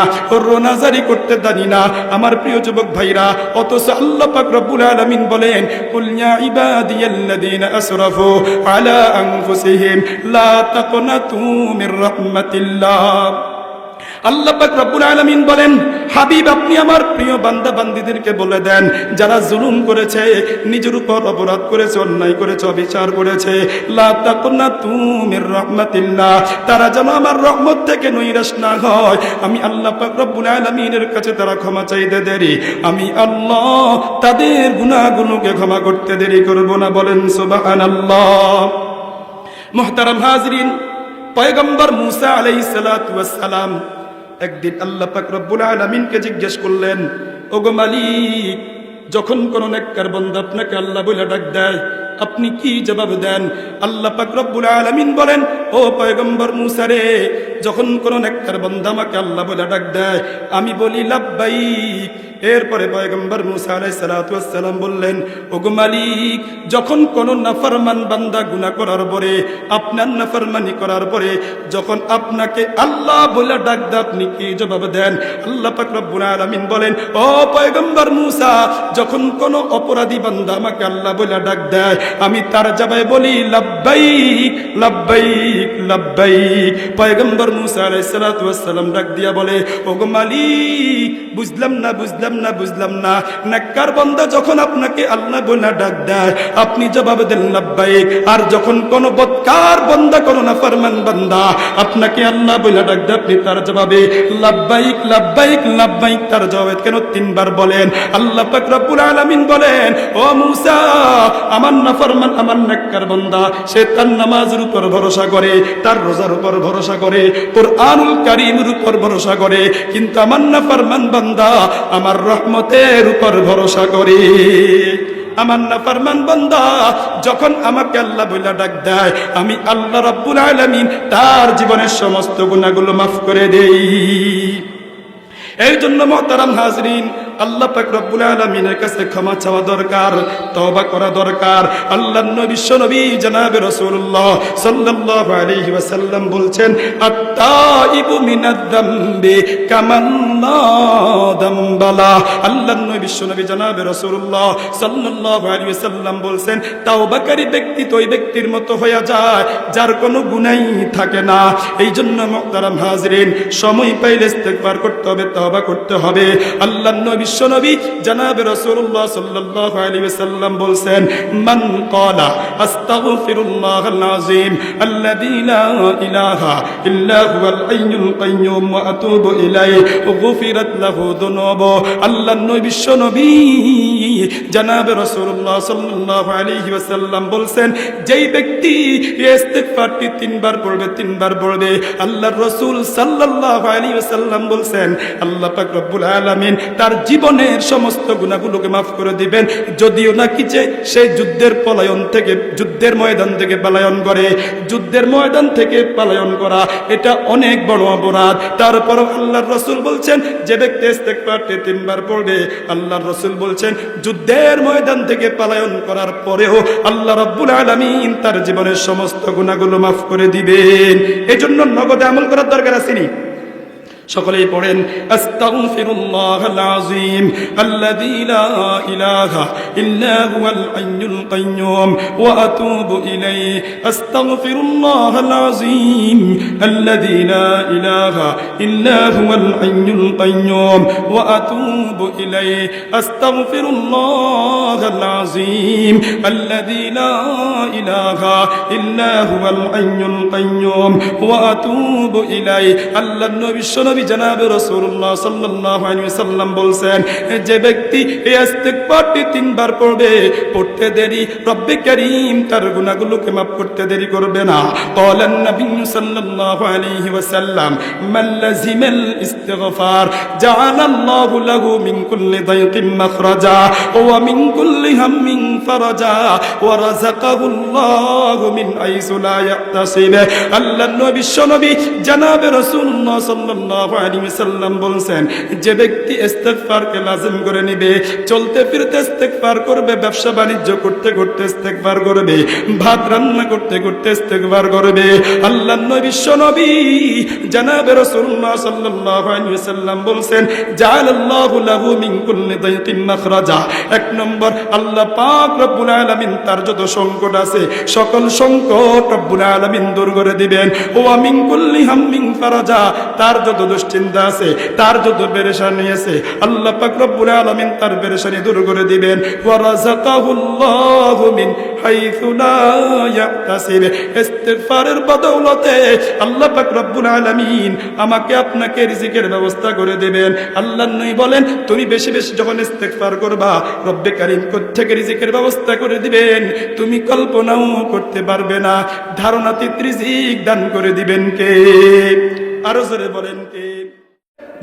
রোনাজারি করতে জানি না। আমার প্রিয় যুবক ভাইরা, অথচ আল্লাহ পাক রব্বুল আলামিন বলেন কুল ইয়া ইবাদিয়াল্লাযীনা আসরাফু আলা আনফুসিহিম লা তাকনাতু মির রাহমাতিল্লাহ। আল্লাহ পাক রব্বুল আলামিন বলেন হাবিব আপনি আমার প্রিয় বান্দা বান্দীদেরকে বলে দেন যারা জুলুম করেছে, নিজের উপর অপরাধ করেছে, অন্যায় করেছে, অবিচার করেছে, লা তাকনাতু মির রাহমাতিল্লাহ, তারা যেন আমার রহমত থেকে নৈরাশ না হয়। আমি আল্লাহ পাক রব্বুল আলামিনের কাছে তারা ক্ষমা চাইতে দেরি, আমি আল্লাহ তাদের গুনাহগুলোকে ক্ষমা করতে দেরি করব না। বলেন সুবহানাল্লাহ। মুহতারাম হাজরিন, পয়গম্বর মুসা আলাইহিস সালাতু ওয়াস সালাম একদিন আল্লাহ পাক রব্বুল আলামিনকে জিজ্ঞেস করলেন, ওগো মালিক, যখন কোন নেককার বান্দা আপনাকে আল্লাহ বলে ডাক দেয় আপনি কি জবাব দেন? আল্লাহ পাক রব্বুল আলামিন বলেন, ও পয়গম্বর মুসা রে, যখন কোন নেককার বান্দা আমাকে আল্লাহ বলে ডাক দেয় আমি বলি লাব্বাইক। এরপরে পয়গম্বর মুসা আলাইহিস সালাতু ওয়াস সালাম বললেন, ওগো মালিক, যখন কোন নাফরমান বান্দা গুনাহ করার পরে, আপনার নাফরমানি করার পরে যখন আপনাকে আল্লাহ বলে ডাক দেয় আপনি কি জবাব দেন? আল্লাহ পাক রব্বুল আলামিন বলেন, ও পয়গম্বর মুসা, যখন কোন অপরাধী বান্দা আমাকে আল্লাহ বলে ডাক দেয় আমি তার জবাবে বলি লাব্বাইক লাব্বাইক লাব্বাইক। পয়গম্বর মুসা আলাইহিস সালাতু ওয়াস সালাম ডাক দিয়া বলে, ওগো মালিক, বুঝলাম না বুঝলাম না, নেককার বান্দা যখন আপনাকে আল্লাহ বলে ডাক দেয় আপনি জবাব দেন লাব্বাইক, আর যখন কোন বদকার বান্দা, কোন নাফরমান বান্দা আপনাকে আল্লাহ বলে ডাক দেয় আপনি তার জবাবে লাব্বাইক লাব্বাইক লাব্বাইক, তার জবাবে কেন 3 বার বলেন? আল্লাহ পাক রব্বুল আলামিন বলেন, ও মুসা, আমার নাফরমান, আমার নেককার বান্দা, সে তার নামাজের উপর ভরসা করে, তার রোজার উপর ভরসা করে, কুরআনুল কারীমের উপর ভরসা করে, কিন্তু আমার নাফরমান বান্দা আমার রহমতের উপর ভরসা করে। আমার নাফরমান বান্দা যখন আমাকে আল্লাহ বলে ডাক দেয় আমি আল্লাহ রাব্বুল আলামিন তার জীবনের সমস্ত গুনাহগুলো মাফ করে দেই। এই জন্য মুহতারাম হাজরিন, আল্লাহ পাক রব্বুল আলামিনের কাছে ক্ষমা চাওয়া দরকার, তওবা করা দরকার। আল্লাহর নবী বিশ্বনবী জনাবে রাসূলুল্লাহ সাল্লাল্লাহু আলাইহি ওয়াসাল্লাম বলছেন, আত-তাইবু মিনাদ-দামবি কামান লা দামবালা। আল্লাহর নবী বিশ্বনবী জনাবে রাসূলুল্লাহ সাল্লাল্লাহু আলাইহি ওয়াসাল্লাম বলছেন, তাওবাকারী ব্যক্তি তো ওই ব্যক্তির মতো হয়ে যায় যার কোনো গুনাহ থাকে না। এই জন্য মুহতারাম হাজিরিন, সময় পাইলে ইস্তেগফার করতে হবে, তওবা করতে হবে। আল্লাহর নবী বিশ্বনবী জনাবে রাসূলুল্লাহ সাল্লাল্লাহু আলাইহি ওয়াসাল্লাম বলছেন, মান ক্বালা আস্তাগফিরুল্লাহাল আযীম আল্লাযী লা ইলাহা ইল্লা হুয়াল হাইয়ুল কাইয়্যুম ওয়া আতুবু ইলাইহি গুফিরাত লাহু যুনুবু। আল্লাহর নবী বিশ্বনবী জনাবে রাসূলুল্লাহ সাল্লাল্লাহু আলাইহি ওয়াসাল্লাম বলছেন, যেই ব্যক্তি এই ইস্তিগফারটি তিনবার পড়বে, আল্লাহর রাসূল সাল্লাল্লাহু আলাইহি ওয়াসাল্লাম বলছেন, আল্লাহ পাক রব্বুল আলামিন তার জীবনের সমস্ত গুনাহগুলোকে মাফ করে দিবেন। যদিও নাকি যে সে যুদ্ধের ময়দান থেকে পলায়ন করে, যুদ্ধের ময়দান থেকে পলায়ন করা এটা অনেক বড় অপরাধ। তারপর আল্লাহর রাসূল বলছেন, যে ব্যক্তি ইস্তিগফারটি তিনবার পড়বে, আল্লাহর রাসূল বলছেন, যুদ্ধের ময়দান থেকে পলায়ন করার পরেও আল্লাহ রাব্বুল আলামিন তার জীবনের সমস্ত গুনাহগুলো মাফ করে দিবেন। এজন্য নগদে আমল করার দরকার আছে। সকলেই পড়েন, আস্তাগফিরুল্লাহাল আযীম আল্লাযী লা ইলাহা ইল্লা হুয়াল হাইয়ুল কাইয়্যুম ওয়া আতুবু ইলাইহি। আস্তাগফিরুল্লাহাল আযীম আল্লাযী লা ইলাহা ইল্লা হুয়াল হাইয়ুল কাইয়্যুম ওয়া আতুবু ইলাইহি। আস্তাগফিরুল্লাহাল আযীম আল্লাযী লা ইলাহা ইল্লা হুয়াল হাইয়ুল কাইয়্যুম ওয়া আতুবু ইলাইহি। আল্লাহর নবী জনাবে রাসূলুল্লাহ সাল্লাল্লাহু আলাইহি ওয়াসাল্লাম বলছেন, যে ব্যক্তি এই ইস্তিগফারটি তিনবার পড়তে দেরি, রব্বে কারীম তার গুনাহগুলোকে মাফ করতে দেরি করবে না। ক্বালান নবী সাল্লাল্লাহু আলাইহি ওয়াসাল্লাম, মান লাযিমাল ইস্তিগফার জাআলাল্লাহু লাহু মিন কুল্লি দায়কিন মাখরাজা ওয়া মিন কুল্লি হাম্মিন ফারাজা ওয়া রাযাকাহুল্লাহু মিন হাইসু লা ইয়াহতাসিব। আল্লাহর নবী বিশ্বনবী জনাবে রাসূলুল্লাহ সাল্লাল্লাহু আলাইহি ওয়াসাল্লাম বলছেন, যে ব্যক্তি ইস্তিগফারকে লাজিম করে নেবে, চলতে ফিরতে ইস্তিগফার করবে, ব্যবসা বাণিজ্য করতে করতে ইস্তিগফার করবে, ভাত রান্না করতে করতে ইস্তিগফার করবে, আল্লাহর নবী বিশ্বনবী জনাবে রাসূলুল্লাহ সাল্লাল্লাহু আলাইহি ওয়াসাল্লাম বলছেন, জাআলাল্লাহু লাহু মিন কুল্লি দায়কিন মাখরাজা। এক নম্বর, আল্লাহ পাক রব্বুল আলামিন তার যত সংকট আছে সকল সংকট রব্বুল আলামিন দূর করে দিবেন। ওয়া মিন কুল্লি হাম্মিন ফারাজা, তার যত দুশ্চিন্তা আছে, তার যত পেরেশানি আছে, আল্লাহ পাক রব্বুল আলামিন তার পেরেশানি দূর করে দিবেন। ওয়া রাযাকাহুল্লাহু মিন হাইসু লা ইয়াহতাসিব। ইস্তিগফারের বদৌলতে আল্লাহ পাক রব্বুল আলামিন আমাকে আপনাকে রিজিকের ব্যবস্থা করে দিবেন। আল্লাহর নবী বলেন, তুমি বেশি বেশি যখন ইস্তিগফার করবা, রব্বে কারীম কোত্থেকে রিজিকের ব্যবস্থা করে দিবেন তুমি কল্পনাও করতে পারবে না। ধারণাতীত রিজিক দান করে দিবেন কে? আরো জোরে বলেন কে?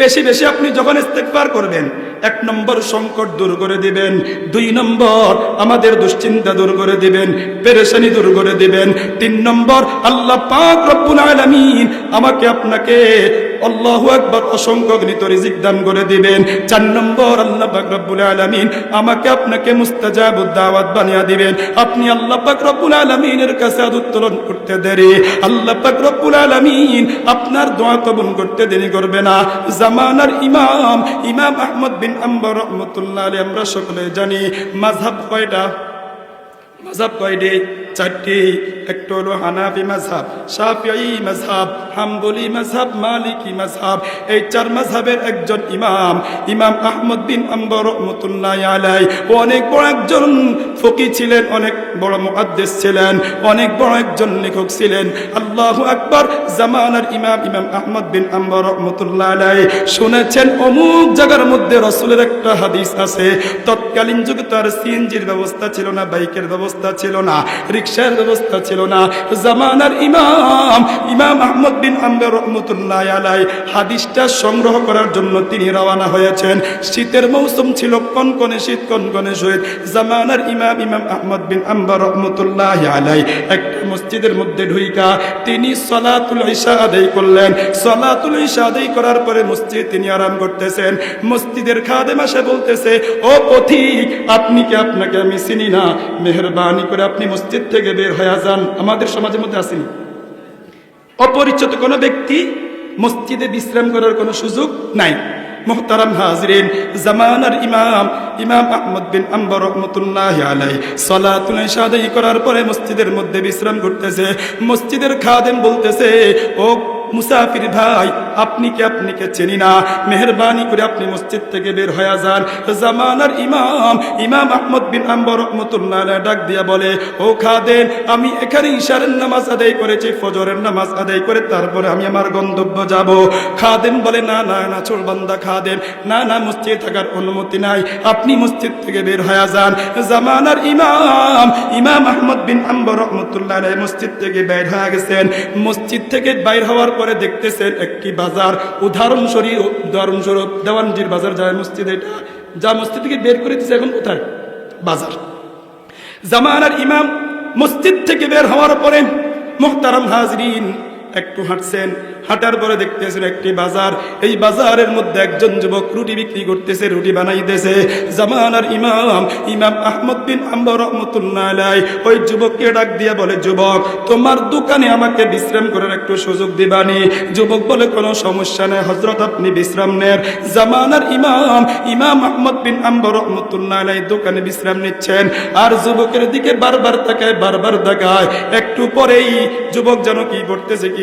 বেশি বেশি আপনি যখন ইস্তিগফার করবেন, এক নম্বর সংকট দূর করে দিবেন, দুই নম্বর আমাদের দুশ্চিন্তা দূর করে দিবেন, পেরেশানি দূর করে দিবেন, তিন নম্বর আল্লাহ পাক রব্বুল আলামিন আমাকে আপনাকে আল্লাহু আকবার অসংখ্য গণিত রিজিক দান করে দিবেন। চার নম্বর, আল্লাহ পাক রব্বুল আলামিন আমাকে আপনাকে মুস্তাজাবুদ দাওয়াত বানিয়ে দিবেন। আপনি আল্লাহ পাক রব্বুল আলামিনের কাছে উত্তোলন করতে দেরি, আল্লাহ পাক রব্বুল আলামিন আপনার দোয়া কবুল করতে দেরি করবে না। জামানার ইমাম আহমদ বিন হাম্বল রাহমাতুল্লাহ আলাইহি, আমরা সকলে জানি মাযহাব কয়টা? মাযহাব কয়টি? চারটি। একটা হলো হানাফি মাযহাব, শাফিঈ মাযহাব, হাম্বলি মাযহাব, মালিকি মাযহাব। এই চার মাযহাবের একজন ইমাম আহমদ বিন হাম্বল রাহমাতুল্লাহি আলাইহি অনেক বড় একজন ফকি ছিলেন, অনেক বড় মুহাদ্দিস ছিলেন, অনেক বড় একজন লেখক ছিলেন। আল্লাহু আকবার। জামানার ইমাম আহমদ বিন হাম্বল রাহমাতুল্লাহি আলাইহি শুনেছেন অমুক জায়গার মধ্যে রাসূলের একটা হাদিস আছে, তৎকালীন যুগে তো আর সিএনজির ব্যবস্থা ছিল না, বাইকের ব্যবস্থা ছিল না, রিকশার ব্যবস্থা ছিল না। জামানার ইমাম আহমদ বিন হাম্বল রহমতুল্লাহ আলাইহি হাদিসটা সংগ্রহ করার জন্য তিনি রওনা হয়েছেন। শীতের মৌসুম ছিল, কনকনে শীত, কনকনে শীত। জামানার ইমাম আহমদ বিন হাম্বল রহমতুল্লাহ আলাইহি একটা মসজিদের মধ্যে ঢুইকা তিনি সালাতুল ইশা আদায় করলেন। সালাতুল ইশা আদায় করার পরে মসজিদ তিনি আরাম করতেছেন। মসজিদের খাদেম এসে বলতেছে, ও পথিক, আপনি কি, আপনাকে আমি চিনি না, মেহেরবানি করে আপনি মসজিদ থেকে বের হয়ে যান। আমাদের সমাজের মধ্যে আসেনি, অপরিচিত কোনো ব্যক্তি মসজিদে বিশ্রাম করার কোনো সুযোগ নাই। মুহতারাম হাজরিন, জামানার ইমাম আহমদ বিন হাম্বল রহমতুল্লাহ আলাইহি সালাতুল ইশা আদায় করার পরে মসজিদের মধ্যে বিশ্রাম করতেছে। মসজিদের খাদেম বলতেছে, ও মুসাফির ভাই, আপনাকে চিনি না, মেহেরবানি করে আপনি মসজিদ থেকে বের হয়ে যান। জামানার ইমাম আহমদ বিন হাম্বল রহমতুল্লাহ আলাইহি ডাক দিয়া বলে, ও খাদেম, আমি এখানে ইশারের নামাজ আদায় করেছি, ফজরের নামাজ আদায় করে তারপরে আমি আমার গন্তব্য যাব। খাদেম বলে, না না না, চোর বান্দা খাদেম, না না, মসজিদে থাকার অনুমতি নাই, আপনি মসজিদ থেকে বের হয়ে যান। জামানার ইমাম আহমদ বিন হাম্বল রহমতুল্লাহ আলাইহি মসজিদ থেকে বের হয়ে গেছেন। মসজিদ থেকে বাইর হওয়ার পরে দেখতেছেন একটি বাজার, উদাহরণস্বরূপ দেওয়ানজির বাজার যায় মসজিদে, যা মসজিদ থেকে বের করে দিচ্ছে, এখন কোথায়? বাজার। জামানার ইমাম মসজিদ থেকে বের হওয়ার পরে মুহতারাম হাজরিন একটু হাঁটছেন, হাঁটার পরে দেখতেছেন একটি বাজার। এই বাজারের মধ্যে একজন যুবক রুটি বিক্রি করতেছে, রুটি বানাইতেছে। জামানার ইমাম আহমদ বিন হাম্বল রহমতুল্লাহ আলাইহি ওই যুবককে ডাক দিয়ে বলে, যুবক, তোমার দোকানে আমাকে বিশ্রাম করার একটু সুযোগ দিবানি? যুবক বলে, কোনো সমস্যা নেই হযরত, আপনি বিশ্রাম নেন। জামানার ইমাম আহমদ বিন হাম্বল রহমতুল্লাহ আলাইহি দোকানে বিশ্রাম নিচ্ছেন, আর যুবকের দিকে বারবার তাকায়। একটু পরেই যুবক যেন কি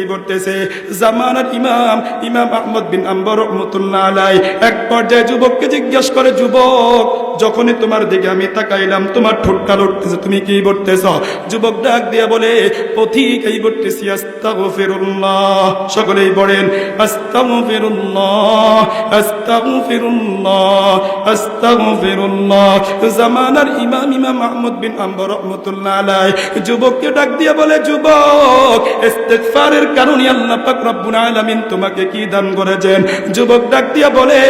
করতেছে। জামানার ইমাম আহমদ বিন হাম্বল রহমতুল্লাহ আলাইহি এক পর্যায়ে যুবককে জিজ্ঞেস করে, যুবক, যখনই তোমার দিকে আমি তাকাইলাম তোমার ঠোঁটটা লড়তেছে, তুমি কি করতেছ? যুবক ডাক দিয়া বলে, পথিক, এই করতেছি আস্তাগফিরুল্লাহ। সকলেই বলেন আস্তাগফিরুল্লাহ, আস্তাগফিরুল্লাহ, আস্তাগফিরুল্লাহ। জামানার ইমাম আহমদ বিন হাম্বল রহমতুল্লাহ আলাইহি যুবককে ডাক দিয়া বলে, যুবক, ইস্তিগফারের কারণে আল্লাহ পাক রব্বুল আলামিন তোমাকে কি দান করেছেন? যুবক ডাক দিয়া বলে,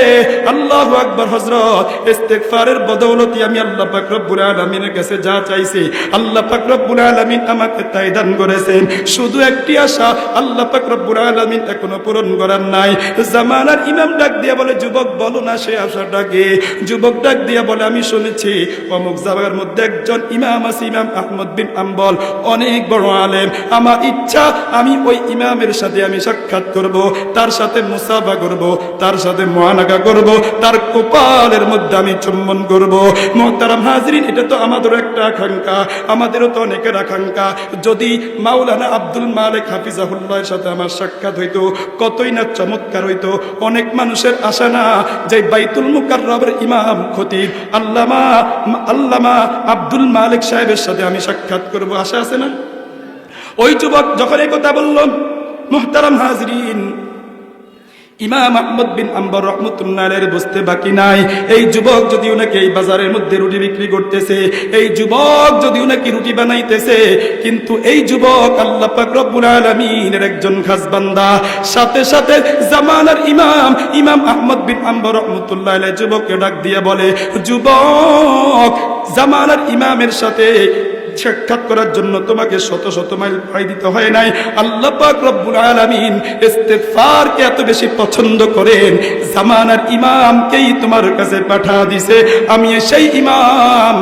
আল্লাহু আকবার হযরত, ইস্তিগফারের বদৌলতে আমি আল্লাহ পাক রব্বুল আলামিনের কাছে যা চাইছি আল্লাহ পাক রব্বুল আলামিন আমাকে তাই দান করেছেন। শুধু একটি আশা আল্লাহ পাক রব্বুল আলামিন এখনো পূরণ করার নাই। জামানার ইমাম ডাক দিয়া বলে, যুবক, বলো না সে আশাটাকে। যুবক ডাক দিয়া বলে, আমি শুনেছি অমুক জায়গার মধ্যে একজন ইমাম আছে, ইমাম আহমদ বিন হাম্বল, অনেক বড় আলেম। আমার ইচ্ছা আমি ওই ইমামের সাথে আমি সাক্ষাৎ করব, তার সাথে মুসাফা করব, তার সাথে মুআনাকা করব, তার কপালের মধ্যে আমি চুম্বন করব। মুহতারাম হাজরিন, এটা তো আমাদেরও একটা আকাঙ্ক্ষা, আমাদেরও তো অনেকের আকাঙ্ক্ষা। যদি মাওলানা আব্দুল মালিক হাফিজাহুল্লাহর সাথে আমার সাক্ষাৎ হইতো, কতই না চমৎকার হইতো। অনেক মানুষের আশা না যে বাইতুল মুকাররমের ইমাম খতিব আল্লামা আব্দুল মালিক সাহেবের সাথে আমি সাক্ষাৎ করব, আশা আছে না? ওই যুবক যখন এই কথা বলল, মুহতারাম হাজরিন, ইমাম আহমদ বিন হাম্বল রহমতুল্লাহ আলাইহি বুঝতে বাকি নাই, এই যুবক যদি ওনাকে এই বাজারের মধ্যে রুটি বিক্রি করতেছে, এই যুবক যদি ওনাকে রুটি বানাইতেছে, কিন্তু এই যুবক আল্লাহ পাক রব্বুল আলামিনের একজন খাস বান্দা। সাথে সাথে জামানার ইমাম আহমদ বিন হাম্বল রহমতুল্লাহ আলাইহি যুবককে ডাক দিয়ে বলে, যুবক, জামানার ইমামের সাথে সাক্ষাৎ করার জন্য তোমাকে শত শত মাইল পাড়ি দিতে হয় নাই। আল্লাহ পাক রব্বুল আলামিন ইস্তিগফারকে এত বেশি পছন্দ করেন, জামানার ইমামকেই তোমার কাছে পাঠা দিছে। আমি সেই ইমাম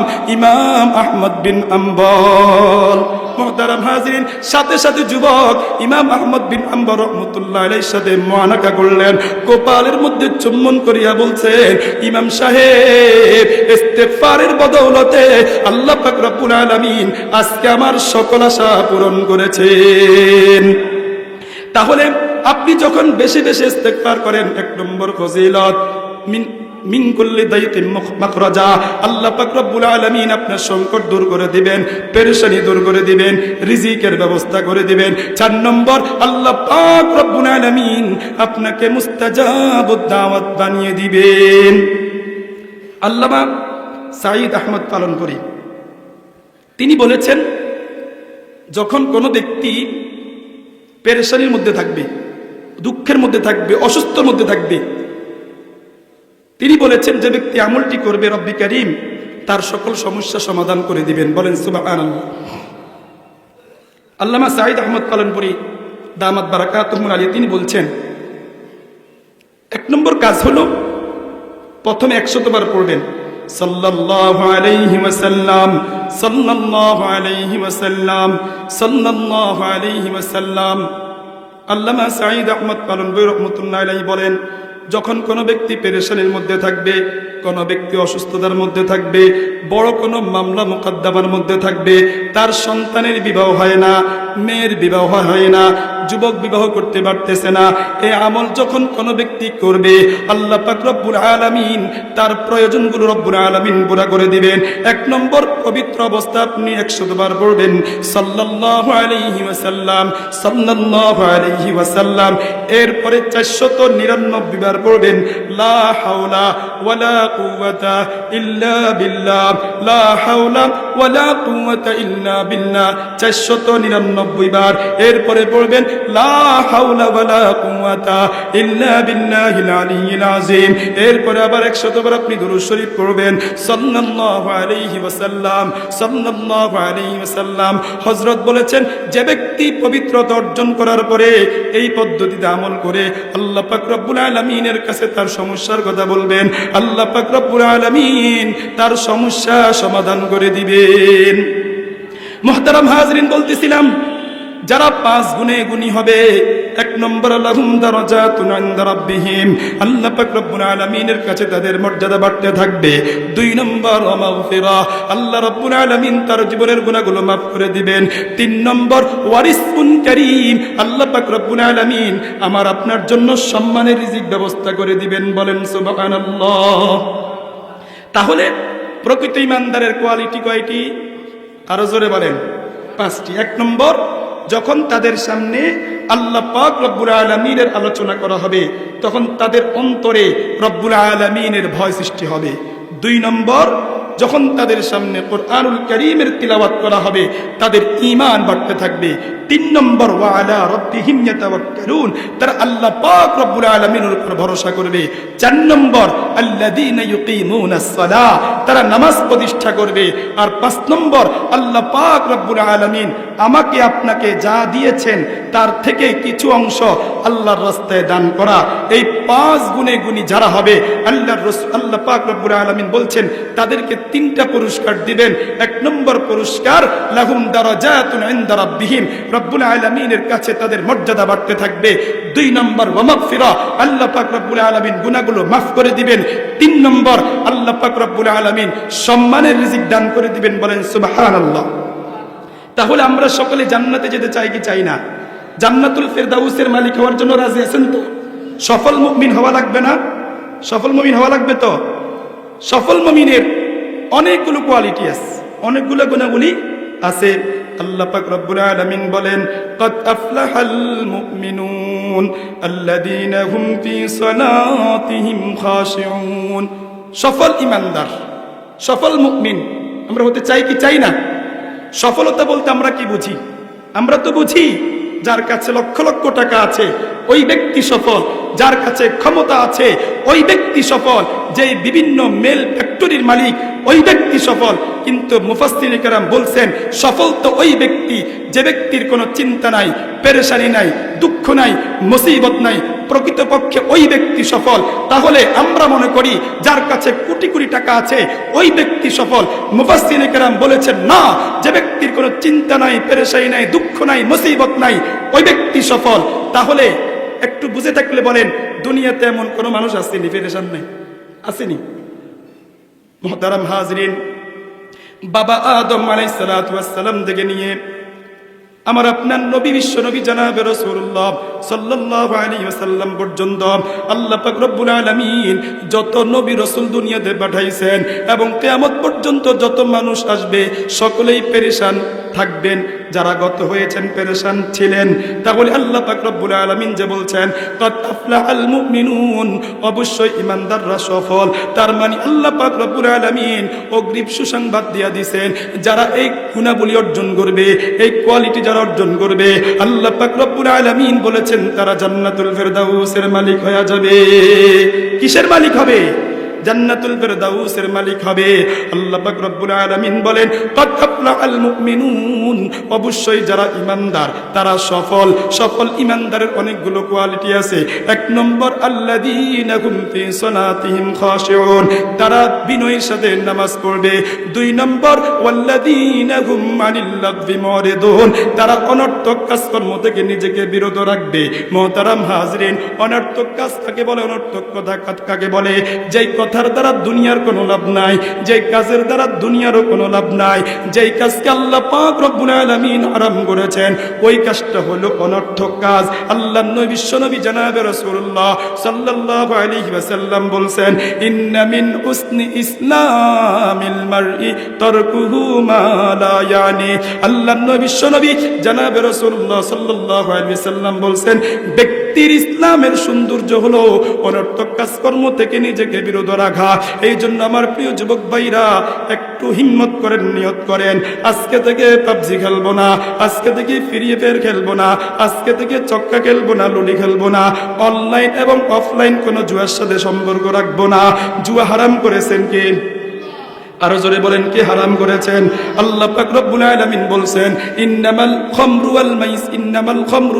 আহমদ বিন হাম্বল। মুহতারাম হাজরিন, সাথে সাথে যুবক ইমাম আহমদ বিন হাম্বল রহমতুল্লাহ আলাইহির সাথে মুআনাকা করলেন, কপালের মধ্যে চুম্বন করিয়া বলছেন, ইমাম সাহেব, ইস্তিগফারের বদৌলতে আল্লাহ পাক রব্বুল আলামিন আজকে আমার সকল আশা পূরণ করেছেন। তাহলে আপনি যখন বেশি বেশি ইস্তিগফার করেন, এক নম্বর ফজিলত, মিন কুল্লি দাইকিন মাখরাজা, আল্লাহ পাক রব্বুল আলামিন আপনার সংকট দূর করে দিবেন, পেরেশানি দূর করে দিবেন, রিজিকের ব্যবস্থা করে দিবেন। 4 নম্বর, আল্লাহ পাক রব্বুল আলামিন আপনাকে মুস্তাজাবুদ দাওয়াত বানিয়ে দিবেন। আল্লামা সাঈদ আহমদ পালনপুরী, তিনি বলেছেন, যখন কোনো ব্যক্তি পেরেশানির মধ্যে থাকবে, দুঃখের মধ্যে থাকবে, অসুস্থর মধ্যে থাকবে, তিনি বলেছেন যে ব্যক্তি আমলটি করবে রব্বি কারীম তার সকল সমস্যা সমাধান করে দিবেন। বলেন সুবহানাল্লাহ। আল্লামা সাঈদ আহমদ পালনপুরী দামাত বারাকাতুহুল আলিয়া তিনি বলছেন, এক নম্বর কাজ হলো প্রথমে 100 বার পড়বেন সাল্লাল্লাহু আলাইহি ওয়াসাল্লাম, সাল্লাল্লাহু আলাইহি ওয়াসাল্লাম, সাল্লাল্লাহু আলাইহি ওয়াসাল্লাম। আল্লামা সাঈদ আহমদ পালনপুরী রাহমাতুল্লাহি আলাইহি বলেন, যখন কোনো ব্যক্তি পেরেশানির মধ্যে থাকবে, কোনো ব্যক্তি অসুস্থতার মধ্যে থাকবে, বড় কোনো মামলা মোকদ্দমার মধ্যে থাকবে, তার সন্তানের বিবাহ হয় না, মেয়ের বিবাহ হয় না, যুবক বিবাহ করতে পারতেছে না, এই আমল যখন কোনো ব্যক্তি করবে আল্লাহ পাক রব্বুল আলামিন তার প্রয়োজনগুলো রব্বুল আলামিন পুরা করে দিবেন। এক নম্বর পবিত্র অবস্থা আপনি 100 বার পড়বেন সাল্লাল্লাহু আলাইহি ওয়াসাল্লাম, সাল্লাল্লাহু আলাইহি ওয়াসাল্লাম। এরপরে 499 বার পড়বেন লা হাওলা ওয়ালা কুওয়াতা ইল্লা বিল্লাহ, লা হাওলা ওয়ালা কুওয়াতা ইল্লা বিল্লাহ 499 বার। এরপরে পড়বেন লা হাওলা ওয়ালা কুওয়াতা ইল্লা বিল্লাহিল আলিয়্যিল আযীম। এরপরে আবার 100 বার আপনি দুরূদ শরীফ পড়বেন সাল্লাল্লাহু আলাইহি ওয়াসাল্লাম, সাল্লাল্লাহু আলাইহি ওয়াসাল্লাম। হযরত বলেছেন, যে ব্যক্তি পবিত্রতা অর্জন করার পরে এই পদ্ধতিতে আমল করে আল্লাহ পাক রব্বুল আলামিনের কাছে তার সমস্যার কথা বলবেন, আল্লাহ পাক রব্বুল আলামিন তার সমস্যা সমাধান করে দিবেন। মুহতারাম হাজরিন, বলতেছিলাম যারা 5 গুণে গুণী হবে, 1 নম্বর লাহুম দারাজাতুন ইনদা রাব্বিহিম, আল্লাহ পাক রব্বুল আলামিনের কাছে তাদের মর্যাদা বাড়তে থাকবে। 2 নম্বর মাগফিরা, আল্লাহ রব্বুল আলামিন তার জীবনের গুনাহগুলো মাফ করে দিবেন। 3 নম্বর ওয়ারিসকুন কারীম, আল্লাহ পাক রব্বুল আলামিন আমার আপনার জন্য সম্মানের রিজিক ব্যবস্থা করে দিবেন। বলেন সুবহানাল্লাহ। তাহলে প্রকৃত ঈমানদারের কোয়ালিটি কয়টি? আরো জোরে বলেন। 5টি। 1 নম্বর, যখন তাদের সামনে আল্লাহ পাক রব্বুল আলামিনের আলোচনা করা হবে তখন তাদের অন্তরে রব্বুল আলামিনের ভয় সৃষ্টি হবে। 2 নম্বর, যখন তাদের সামনে কোরআনুল কারীমের তিলাওয়াত করা হবে তাদের ঈমান বাড়তে থাকবে। 3 নম্বর, ওয়া আলা রাব্বিহিম ইয়াতাওয়াক্কালুন, তারা আল্লাহ পাক রব্বুল আলামিনের উপর ভরসা করবে। 4 নম্বর, আল্লাযীনা ইউকিমুনাস সালাহ, তারা নামাজ প্রতিষ্ঠা করবে। আর 5 নম্বর, আল্লাহ পাক রব্বুল আলামিন আমাকে আপনাকে যা দিয়েছেন তার থেকে কিছু অংশ আল্লাহর রাস্তায় দান করা। এই 5 গুণে গুণী যারা হবে আল্লাহ পাক রব্বুল আলামিন বলছেন তাদেরকে 3টা পুরস্কার দিবেন। 1 নম্বর পুরস্কার লাহুম দারাজাতুন ইনদা রাব্বিহিম, রব্বুল আলামিনের কাছে তাদের মর্যাদা বাড়তে থাকবে। 2 নম্বর ওয়া মাগফিরা, আল্লাহ পাক রব্বুল আলামিন গুনাহগুলো মাফ করে দিবেন। 3 নম্বর, আল্লাহ পাক রব্বুল আলামিন সম্মানের রিজিক দান করে দিবেন। বলেন সুবহানাল্লাহ। তাহলে আমরা সকলে জান্নাতে যেতে চাই কি চাই না? জান্নাতুল ফেরদাউসের মালিক হওয়ার জন্য রাজি আছেন তো? সফল মুমিন হওয়া লাগবে না? সফল মুমিন হওয়া লাগবে তো? সফল মুমিনের অনেকগুলো কোয়ালিটি আছে, অনেকগুলো গুণাবলী আছে। আল্লাহ পাক রব্বুল আলামিন বলেন, ক্বাদ আফলাহাল মুমিনুন আল্লাযীনা হুম ফী সালাতিহিম খাশিউন। সফল ঈমানদার, সফল মুমিন আমরা হতে চাই কি চাই না? সফলতা বলতে আমরা কি বুঝি? আমরা তো বুঝি যার কাছে লক্ষ লক্ষ টাকা আছে ওই ব্যক্তি সফল, যার কাছে ক্ষমতা আছে ওই ব্যক্তি সফল, যে বিভিন্ন মেল ফ্যাক্টরির মালিক ওই ব্যক্তি সফল। কিন্তু মুফাসসিরিনে কেরাম বলছেন সফল তো ওই ব্যক্তি যে ব্যক্তির কোনো চিন্তা নাই, পেরেশানি নাই, দুঃখ নাই, মুসিবত নাই, প্রকৃতপক্ষে ওই ব্যক্তি সফল। তাহলে আমরা মনে করি যার কাছে কোটি কোটি টাকা আছে ওই ব্যক্তি সফল। মুফাসসিরিনে কেরাম বলেছেন না, যে ব্যক্তির কোনো চিন্তা নাই, পেরেশানি নাই, দুঃখ নাই, মুসিবত নাই, ওই ব্যক্তি সফল। তাহলে একটু বুঝে থাকলে বলেন, দুনিয়াতে এমন কোনো মানুষ আসেনি পেরেশান নাই? আসেনি? মুহতারাম হাজরিন, বাবা আদম আলাইহিস সালাতু ওয়াস সালাম থেকে নিয়ে আমার আপনার নবী, বিশ্ব নবী জনাবে রাসূলুল্লাহ সাল্লাল্লাহু আলাইহি ওয়াসাল্লাম পর্যন্ত আল্লাহ পাক রব্বুল আলামিন যত নবী রাসূল দুনিয়াতে পাঠাইছেন এবং কিয়ামত পর্যন্ত যত মানুষ আসবে সকলেই পেরেশান থাকবেন। যারা গত হয়েছেন পেরেশান ছিলেন, তাহলে আল্লাহ পাক রব্বুল আলামিন যে বলছেন কাদ আফলাহাল মুমিনুন, অবশ্যই ঈমানদাররা সফল। তার মানে আল্লাহ পাক রব্বুল আলামিন অগ্রিম সুসংবাদ দিয়া দিয়েছেন, যারা এই গুণাবলী অর্জন করবে, এই কোয়ালিটি যারা অর্জন করবে, আল্লাহ পাক রব্বুল আলামিন বলেছেন তারা জান্নাতুল ফেরদাউসের মালিক হয়ে যাবে। কিসের মালিক হবে? জান্নাতুল ফেরদাউসের মালিক হবে। আল্লাহ পাক রব্বুল আলামিন বলেন কাদ আফলাহাল মুমিনুন, অবশ্যই যারা ঈমানদার তারা সফল। সফল ঈমানদারের অনেকগুলো কোয়ালিটি আছে। এক নম্বর আল্লাযীনা হুম ফি সালাতিহিম খাশিউন, তারা বিনয়ের সাথে নামাজ পড়বে। দুই নম্বর ওয়াল্লাযীনা হুম আনিল লাগবি মুরিদুন, তারা অনর্থক কাজকর্ম থেকে নিজেকে বিরত রাখবে। মুহতারাম হাজরিন, অনর্থক কাজ কাকে বলে? অনর্থক কথা কাকে বলে? যেই কথার দ্বারা দুনিয়ার কোনো লাভ নাই, যেই কাজের দ্বারা দুনিয়ারও কোনো লাভ নাই, যেই কাজকে আল্লাহ পাক রব্বুল আলামিন হারাম করেছেন, ওই কাজটা হলো অনর্থক কাজ। আল্লাহর নবী বিশ্বনবী জনাবে রাসূলুল্লাহ সাল্লাল্লাহু আলাইহি ওয়াসাল্লাম বলছেন ইন্না মিন হুসনি ইসলামিল মারই তারকুহু মা লা ইয়ানি। আল্লাহর নবী বিশ্বনবী জনাবে রাসূলুল্লাহ সাল্লাল্লাহু আলাইহি ওয়াসাল্লাম বলছেন ব্যক্তির ইসলামের সৌন্দর্য হলো অনর্থক কাজকর্ম থেকে নিজেকে বিরত রাখা। এই জন্য আমার প্রিয় যুবক ভাইরা একটু হিম্মত করেন, নিয়ত করেন, আজকে থেকে পাবজি খেলবো না, আজকে থেকে ফ্রি ফায়ার খেলবো না, আজকে থেকে চক্কা খেলবো না, লুডি খেলবো না, অনলাইন এবং অফলাইন কোনো জুয়ার সাথে সম্পর্ক রাখবো না। জুয়া হারাম করেছেন কে? আরো জোরে বলেন, কে হারাম করেছেন? আল্লাহ পাক রব্বুল আলামিন বলছেন ইন্নামাল খামরু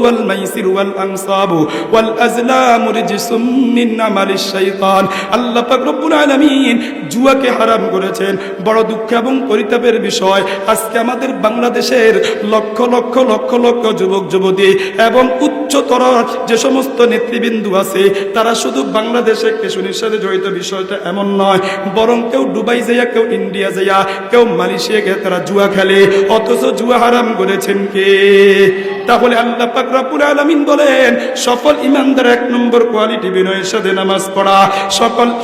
ওয়াল মাইসিরু ওয়াল আনসাবু ওয়াল আজলামু রিজসুম মিন আমালিশ শাইতান। আল্লাহ পাক রব্বুল আলামিন জুয়াকে হারাম করেছেন। বড় দুঃখ এবং পরিতাপের বিষয়, আজকে আমাদের বাংলাদেশের লক্ষ লক্ষ লক্ষ লক্ষ যুবক যুবতী এবং উচ্চতর যে সমস্ত নেতৃবৃন্দ আছে, তারা শুধু বাংলাদেশে কেশনির সাথে জড়িত বিষয়টা এমন নয়, বরং কেউ দুবাই যাইয়া, কেউ ইন্ডিয়া যাইয়া, কেউ মালয়েশিয়া গিয়ে তারা জুয়া খেলে। অথচ জুয়া হারাম করেছেন কে? তাহলে আল্লাহ পাক রব্বুল আলামিন বলেন সফল ঈমানদারের এক নম্বর কোয়ালিটি বিনয়ের সাথে নামাজ পড়া।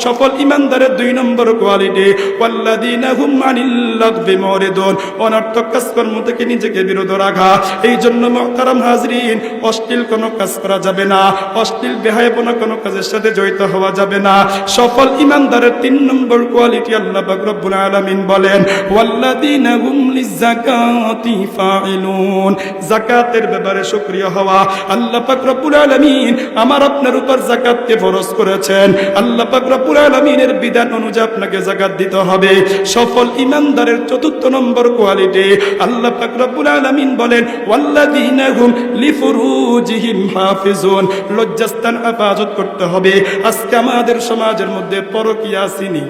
সফল ঈমানদারের দুই নম্বর কোয়ালিটি ওয়াল্লাযীনা হুম আনিল লাগবি মুরিদুন, অনর্থক কাজকর্ম থেকে নিজেকে বিরত রাখা। এই জন্য মুহতারাম হাজরিন, অশ্লীল কোনো কাজ করা যাবে না, অশ্লীল বেহায়াপনা কোনো কাজের সাথে জড়িত হওয়া যাবে না। সফল ঈমানদারের তিন নম্বর কোয়ালিটি আল্লাহ পাক রব্বুল আলামিন বলেন ওয়াল্লাযীনা হুম লিযাকাতি ফাইলুন, যাকাতের ব্যাপারে সক্রিয় হওয়া। আল্লাহ পাক রব্বুল আলামিন আমার আপনার উপর যাকাতকে ফরজ করেছেন। আল্লাহ পাক রব্বুল আলামিনের বিধান অনুযায়ী আপনাকে যাকাত দিতে হবে। সফল ঈমানদারের চতুর্থ নম্বর কোয়ালিটি আল্লাহ পাক রব্বুল আলামিন বলেন ওয়াল্লাযীনা হুম লিফুরুজিহিম হাফিজুন, লজ্জাস্থান হেফাজত করতে হবে। আজকে আমাদের সমাজের মধ্যে পরকীয়া আসেনি?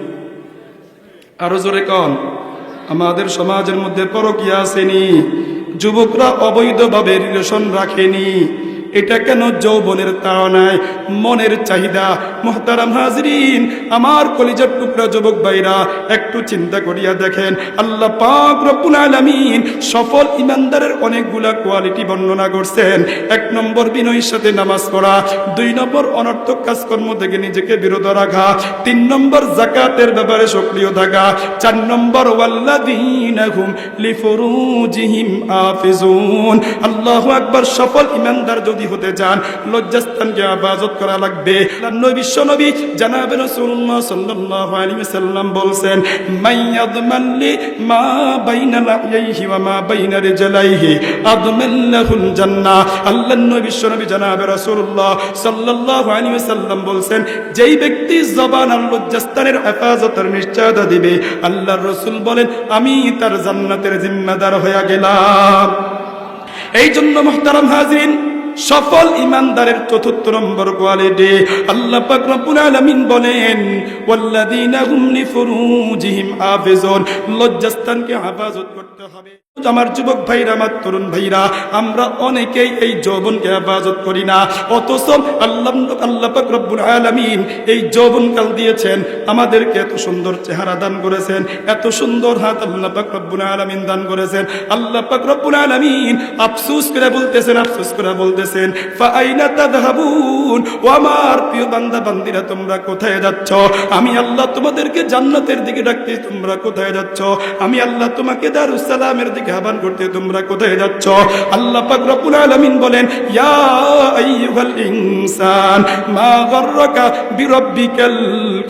আরো জোরে কোন? আমাদের সমাজের মধ্যে পরকীয়া আসেনি? যুবকরা অবৈধভাবে রিলেশন রাখেনি। এটা কেন? যৌবনের তাড়নায়, মনের চাহিদা। মুহতারাম হাজরিন, আমার কলিজার টুকরা যুবক ভাইরা, একটু চিন্তা করিয়া দেখেন, আল্লাহ পাক রব্বুল আলামিন সফল ঈমানদারের অনেকগুলা কোয়ালিটি বর্ণনা করছেন। এক নম্বর বিনয়ের সাথে নামাজ পড়া, দুই নম্বর অনর্থক কাজকর্ম থেকে নিজেকে বিরত রাখা, তিন নম্বর যাকাতের ব্যাপারে সক্রিয় থাকা, চার নম্বর ওয়াল্লাযীনা হুম লিফুরুজিহিম হাফিজুন। আল্লাহু আকবার। সফল ঈমানদার যদি হতে চান, লজ্জাস্থানকে হেফাজত করা লাগবে। নবী বিশ্বনবী জনাবে রাসূলুল্লাহ সাল্লাল্লাহু আলাইহি ওয়াসাল্লাম বলছেন মাইয়াদমান লি মা বাইনা লাহইহি ওয়া মা বাইনা রিজলাইহি আদমাল্লাহুল জান্নাহ। আল্লাহর নবী বিশ্বনবী জনাবে রাসূলুল্লাহ সাল্লাল্লাহু আলাইহি ওয়াসাল্লাম বলছেন যেই ব্যক্তি জবান আর লজ্জাস্থানের হেফাজতের নিশ্চয়তা দিবে, আল্লাহর রাসূল বলেন আমি তার জান্নাতের জিম্মাদার হয়ে গেলাম। এই জন্য মুহতারাম হাজিরিন, সফল ঈমানদারের চতুর্থ নম্বর কোয়ালিটি আল্লাহ পাক রব্বুল আলামিন বলেন ওয়াল্লাযীনা হুম লিফুরুজিহিম হাফিজুন, লজ্জাস্থানকে হেফাজত করতে হবে। আমার যুবক ভাইরা, আমার তরুণ ভাইরা, আমরা অনেকেই এই যৌবনকে হেফাজত করি না, অথচ আল্লাহ পাক রব্বুল আলামিন এই যৌবনকাল দিয়েছেন আমাদেরকে, এত সুন্দর চেহারা দান করেছেন, এত সুন্দর হাত আল্লাহ পাক রব্বুল আলামিন দান করেছেন। আল্লাহ পাক রব্বুল আলামিন আফসোস করে বলতেছেন ফাআইনা তাযহাবুন, ও আমার প্রিয় বান্দা বান্দিরা, তোমরা কোথায় যাচ্ছ? আমি আল্লাহ তোমাদেরকে জান্নাতের দিকে ডাকতে, তোমরা কোথায় যাচ্ছ? আমি আল্লাহ তোমাকে দারুস সালামের দিকে আহ্বান করতে, তোমরা কোথায় যাচ্ছ? আল্লাহ পাক রব্বুল আলামিন বলেন, ইয়া আইয়ুহাল ইনসান মা গাররাকা বিরাব্বিকাল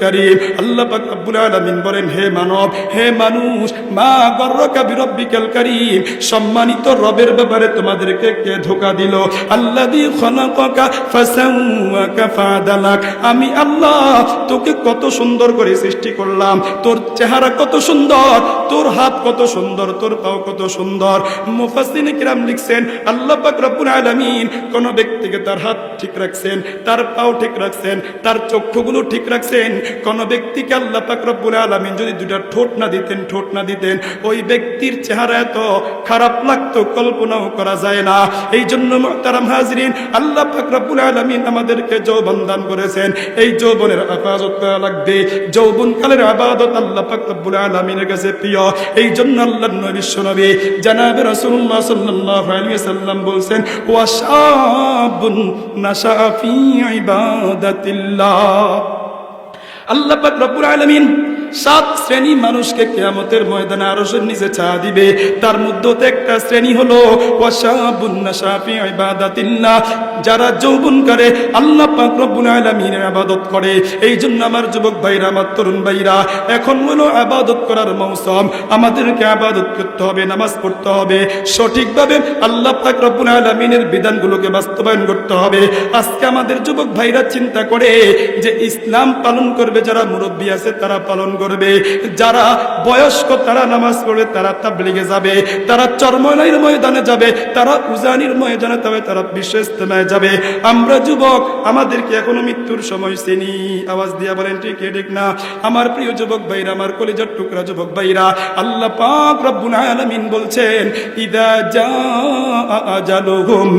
কারীম। আল্লাহ পাক রব্বুল আলামিন বলেন, হে মানব, হে মানুষ, মা গাররাকা বিরাব্বিকাল কারীম, সম্মানিত রবের ব্যাপারে তোমাদেরকে কে ধোঁকা দিল? আল্লাযী খালাকাকা ফাসাওয়াকা ফাআদালাক। আমি আল্লাহ তোকে কত সুন্দর করে সৃষ্টি করলাম, তোর চেহারা কত সুন্দর, তোর হাত কত সুন্দর, তোর পাও কত সুন্দর। মুফাসসিরিন কিরাম লিখছেন, আল্লাহ পাক রব্বুল আলামিন কোন ব্যক্তিকে তার হাত ঠিক রাখছেন, তার পাও ঠিক রাখছেন, তার চক্ষুগুলো ঠিক রাখছেন। কোন ব্যক্তিকে আল্লাহ পাক রব্বুল আলামিন যদি দুইটা ঠোঁট না দিতেন, ওই ব্যক্তির চেহারা এত খারাপ লাগতো কল্পনাও করা যায় না। এই জন্য মুহতারাম হাজরিন, আল্লাহ পাক রব্বুল আলামিন আমাদেরকে যৌবন দান করেছেন, এই যৌবনের হেফাজত করা লাগবে। যৌবনকালের ইবাদত আল্লাহ পাক রব্বুল আলামিনের কাছে প্রিয়। এই জন্য আল্লাহর নবী বিশ্বনবী জনাবে রাসূলুল্লাহ সাল্লাল্লাহু আলাইহি ওয়াসাল্লাম বলেন, ওয়া শাবুন নাশা ফি ইবাদাতিল্লাহ। আল্লাহ পাক রব্বুল আলামিন 7 শ্রেণী মানুষকে কিয়ামতের ময়দানে আরশের নিচে ছায়া দিবে। তার মধ্যে একটা শ্রেণী হলো ওয়াশাবুন নাশা ফি ইবাদাতিল্লাহ, যারা যৌবন করে আল্লাহ পাক রব্বুল আলামিনের ইবাদত করে। এই জন্য আমার যুবক ভাইরা, আমার তরুণ ভাইরা, এখন হলো ইবাদত করার মৌসুম। আমাদেরকে ইবাদত করতে হবে, নামাজ পড়তে হবে, সঠিকভাবে আল্লাহ পাক রব্বুল আলামিনের বিধানগুলোকে বাস্তবায়ন করতে হবে। আজকে আমাদের যুবক ভাইরা চিন্তা করে যে ইসলাম পালন করবে যারা মুরব্বী আছে তারা পালন করবে, যারা বয়স্ক তারা নামাজ পড়বে, তারা তাবলীগে যাবে, তারা চরমনাইয়ের ময়দানে যাবে, তারা উজানির ময়দানে যাবে, তারা বিশ্ব ইজতেমায় যাবে। আমরা যুবক, আমাদেরকে এখনো মৃত্যুর সময় চিনি। আওয়াজ দিয়া বলেন ঠিক না? আমার প্রিয় যুবক ভাইরা, আমার কলিজার টুকরা যুবক ভাইরা, আল্লাহ পাক রব্বুল আলামিন বলছেন, ইদা জাআ আজালুহুম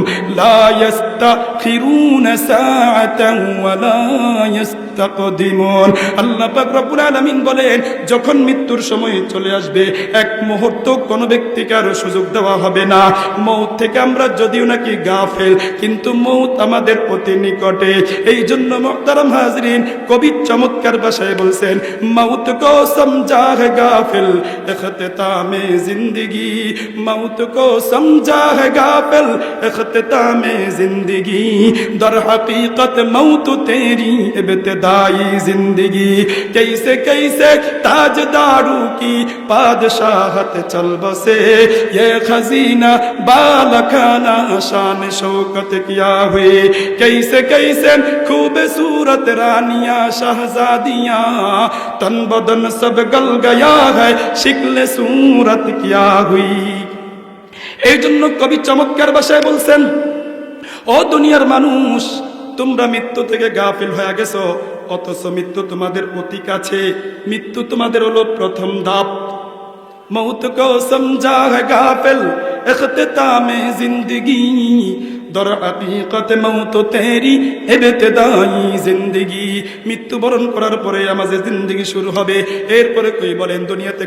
লা ইস্তাখিরুনা সাআতান ওয়া লা ইস্তাকদিমুন। আল্লাহ পাক রব্বুল আলামিন বলেন, যখন মৃত্যুর সময় চলে আসবে, এক মুহূর্ত কোন ব্যক্তিকে আর সুযোগ দেওয়া হবে না। মৌত থেকে আমরা যদিও নাকি গাফেল, কিন্তু মৌত আমাদের অতি নিকটে। এই জন্য মুহতারাম হাজরিন, কবি চমৎকার ভাষায় বলছেন, মৌত কো সমঝা है গাফিল ইখতিতামে জিন্দেগি, মৌত কো সমঝা है গাফিল ইখতিতামে জিন্দেগি, দর হकीकत मौत तेरी इब्तिदाई जिंदगी, कैसे कैसे ताजदारों की बादशाहत चल बसे, ये खजीना बालखाना शान शौकत किया हुए, कैसे कैसे खूबसूरत रानियां शहजादियां, तन बदन सब गल गया है शिक्ल सूरत किया हुई। এই জন্য কবি চমৎকার ভাষায় বলছেন, ও দুনিয়ার মানুষ, তোমরা মৃত্যু থেকে গাফিল হয়ে গেছো, অথচ মৃত্যু তোমাদের অতি কাছে। মৃত্যু তোমাদের হলো প্রথম ধাপ। মৌত কো সমঝা है গাফিল ইখতিতামে জিন্দেগি, দর হकीकत মৌত তেরি ইবতিদাই জিন্দেগি। মৃত্যুবরণ করার পরে আমাদের জিন্দেগি শুরু হবে। এরপরে কই বলেন, দুনিয়াতে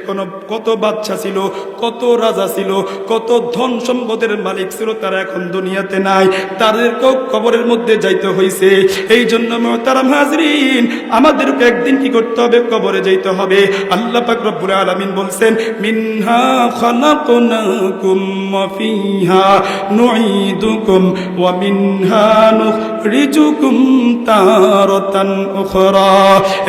কত বাদশা ছিল, কত রাজা ছিল, কত ধন সম্পদের মালিক ছিল, তারা এখন দুনিয়াতে নাই, তাদেরকেও কবরের মধ্যে যাইতে হইছে। এই জন্য মুহতারাম হাজরিন, আমাদেরকে একদিন কি করতে হবে? কবরে যাইতে হবে। আল্লাহ পাক রব্বুল আলামিন বলছেন, মিনহা খালাকনাকুম ওয়া ফিহা নুঈদুকুম ওয়া মিনহা নুখরিজুকুম তারাতান উখরা।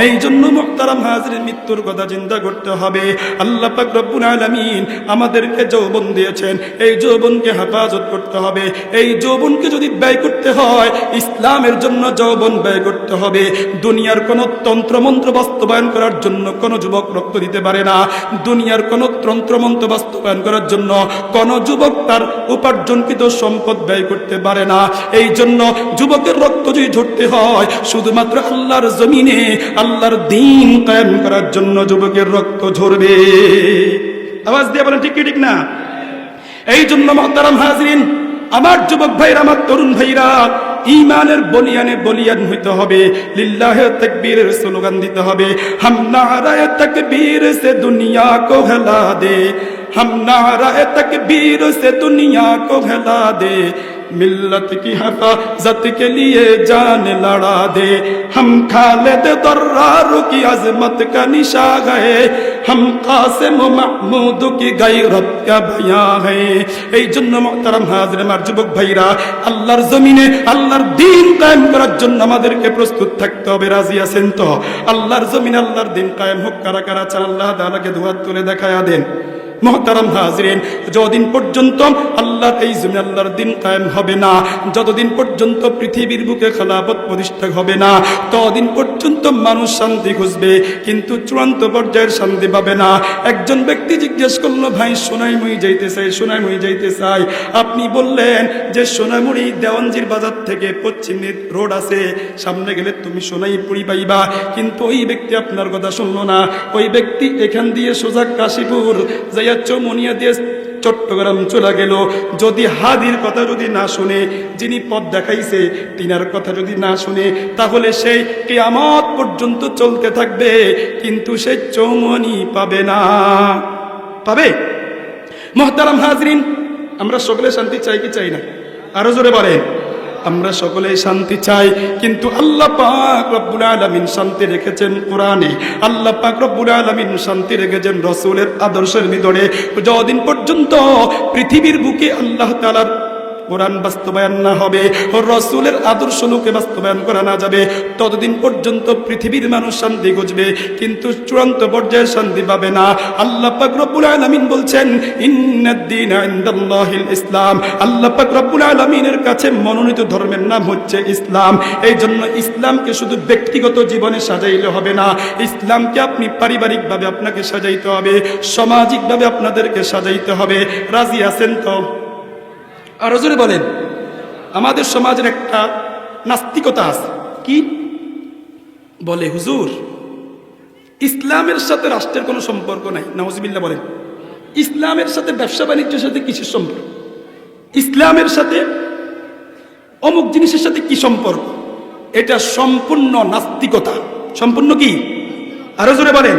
এই জন্য মুহতারাম হাজরিন, মৃত্যুর কথা চিন্তা করতে হবে। আল্লাহ পাক রব্বুল আলামিন আমাদেরকে যৌবন দিয়েছেন, এই যৌবনকে হেফাজত করতে হবে। এই যৌবনকে যদি ব্যয় করতে হয়, ইসলামের জন্য যৌবন ব্যয় করতে হবে। দুনিয়ার কোন তন্ত্রমন্ত্র বাস্তবায়ন করার জন্য কোন যুবক রক্ত দিতে পারে না। দুনিয়ার কোন তন্ত্রমন্ত্র বাস্তবায়ন করার জন্য কোন যুবক তার উপার্জনকৃত সম্পদ ব্যয় করতে পারে না। এই জন্য যুবকের রক্ত যদি ঝরতে হয়, শুধুমাত্র আল্লাহর জমিনে আল্লাহর দ্বীন কায়েম করার জন্য যুবকের রক্ত ঝরবে। আওয়াজ দিয়ে বলেন ঠিক কি ঠিক না? এই জন্য মুহতারাম হাজরিন, আমার যুবক ভাইরা, আমার তরুণ ভাইরা, ঈমানের বলিয়ানে বলিয়ান হইতে হবে, লিল্লাহে তাকবীরের স্লোগান দিতে হবে। হাম নারায়ে তাকবীর সে দুনিয়া কো হিলা দে, हम नाराए तकबीर से दुनिया को हिला दे, मिल्लत की हिफाजत के लिए जान लड़ा दे, हम खालिद दर्रार की अजमत का निशा है, हम कासिम महमूद की गैरत का बयां है। এই জন্য মুহতারাম হাজির, আমার যুবক ভাইরা, আল্লাহর জমিনে আল্লাহর দ্বীন কায়েম করার জন্য আমাদেরকে প্রস্তুত থাকতে হবে। রাজি আছেন তো? আল্লাহর জমিনে আল্লাহর দ্বীন কায়েম হোক। কারা কারা চান আল্লাহ তাআলাকে দুহাত তুলে দেখায়া দেন। মুহতারাম হাজরিন, যতদিন পর্যন্ত আল্লাহর এই জমিনে আল্লাহর দ্বীন কায়েম হবে না, যতদিন পর্যন্ত পৃথিবীর বুকে খেলাফত প্রতিষ্ঠা হবে না, ততদিন পর্যন্ত মানুষ শান্তি খুঁজবে, কিন্তু চূড়ান্ত পর্যায়ের শান্তি পাবে না। একজন ব্যক্তি জিজ্ঞেস করলো, ভাই সোনাইমুড়ি যাইতে চাই, সোনাইমুড়ি যাইতে চাই। আপনি বললেন যে সোনাইমুড়ি দেওয়ানজির বাজার থেকে পশ্চিম রোড আছে, সামনে গেলে তুমি সোনাইপুরি পাইবা। কিন্তু ওই ব্যক্তি আপনার কথা শুনলো না। ওই ব্যক্তি এখান দিয়ে সোজা কাশীপুর যাইয়া চৌমনিয়া দিয়ে চট্টগ্রাম চলে গেল। যদি হাদির কথা যদি না শুনে, যিনি পথ দেখাইছে তিনার কথা যদি না শুনে, তাহলে সেই কিয়ামত পর্যন্ত চলতে থাকবে, কিন্তু সে চৌমনি পাবে না। পাবে? মুহতারাম হাজরিন, আমরা সকলে শান্তি চাই কি চাই না? আরো জোরে বলেন। আমরা সকলেই শান্তি চাই, কিন্তু আল্লাহ পাক রব্বুল আলামিন শান্তি রেখেছেন কোরআনে, আল্লাহ পাক রব্বুল আলামিন শান্তি রেখেছেন রাসূলের আদর্শের ভিতরে। যতদিন পর্যন্ত পৃথিবীর বুকে আল্লাহ তাআলার কোরআন বাস্তবায়ন না হবে, রাসূলের আদর্শ লোকে বাস্তবায়ন করা না যাবে, ততদিন পর্যন্ত পৃথিবীর মানুষ শান্তি খুঁজবে, কিন্তু চূড়ান্ত পর্যায়ে শান্তি পাবে না। আল্লাহ পাক রব্বুল আলামিন বলছেন, ইন্নাদ-দীনা ইনদাল্লাহিল ইসলাম। আল্লাহ পাক রব্বুল আলামিনের কাছে মনোনীত ধর্মের নাম হচ্ছে ইসলাম। এই জন্য ইসলামকে শুধু ব্যক্তিগত জীবনে সাজাইলে হবে না, ইসলামকে আপনি পারিবারিকভাবে আপনাকে সাজাইতে হবে, সামাজিকভাবে আপনাদেরকে সাজাইতে হবে। রাজি আছেন তো? আর জোরে বলেন। আমাদের সমাজের একটা নাস্তিকতা আছে। কি বলে? হুজুর, ইসলামের সাথে রাষ্ট্রের কোনো সম্পর্ক নাই। নাউজুবিল্লাহ বলেন। ইসলামের সাথে ব্যবসা বাণিজ্যের সাথে কিসের সম্পর্ক? ইসলামের সাথে অমুক জিনিসের সাথে কি সম্পর্ক? এটা সম্পূর্ণ নাস্তিকতা। সম্পূর্ণ কি? আরো জোরে বলেন।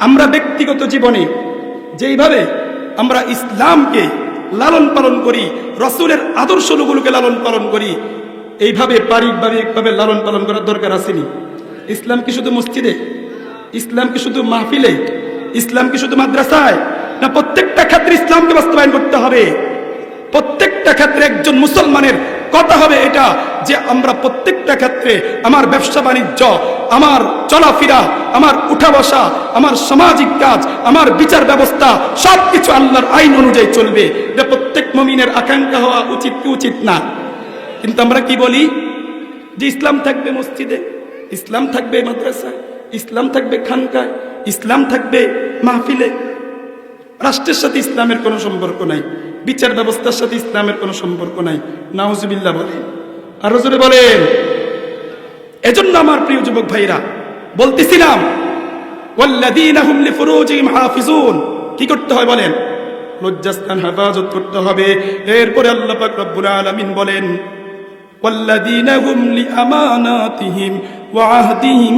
আমরা ব্যক্তিগত জীবনে যেইভাবে আমরা ইসলামকে লালন পালন করি, রাসূলের আদর্শগুলোকে লালন পালন করি, এইভাবে পারিবারিকভাবে লালন পালন করার দরকার আসেনি? ইসলাম কি শুধু মসজিদে? ইসলাম কি শুধু মাহফিলে? ইসলাম কি শুধু মাদ্রাসায়? না, প্রত্যেকটা ক্ষেত্রে ইসলামকে বাস্তবায়ন করতে হবে। প্রত্যেকটা ক্ষেত্রে একজন মুসলমানের কথা হবে এটা যে আমরা প্রত্যেকটা ক্ষেত্রে আমার ব্যবসা বাণিজ্য, আমার চলাফেরা, আমার উঠা বসা, আমার সামাজিক কাজ, আমার বিচার ব্যবস্থা সবকিছু আল্লাহর আইন অনুযায়ী চলবে। এটা প্রত্যেক মুমিনের আকাঙ্ক্ষা হওয়া উচিত কি উচিত না? কিন্তু আমরা কি বলি যে ইসলাম থাকবে মসজিদে, ইসলাম থাকবে মাদ্রাসায়, ইসলাম থাকবে খানকায়, ইসলাম থাকবে মাহফিলে। রাষ্ট্রের সাথে ইসলামের কোনো সম্পর্ক নাই, বিচার ব্যবস্থার সাথে ইসলামের কোনো সম্পর্ক নাই। নাউজুবিল্লাহ বলেন। আর জোরে বলেন। এজন্য আমার প্রিয় যুবক ভাইরা বলতেছিলাম, ওয়াল্লাযীনা হুম লিফুরুজিহিম হাফিজুন। কি করতে হয় বলেন? লজ্জাস্থান হেফাজত করতে হবে। এরপরে আল্লাহ পাক রব্বুল আলামিন বলেন, ওয়াল্লাযীনা হুম লিআমানাতিহিম ওয়া আহদিহিম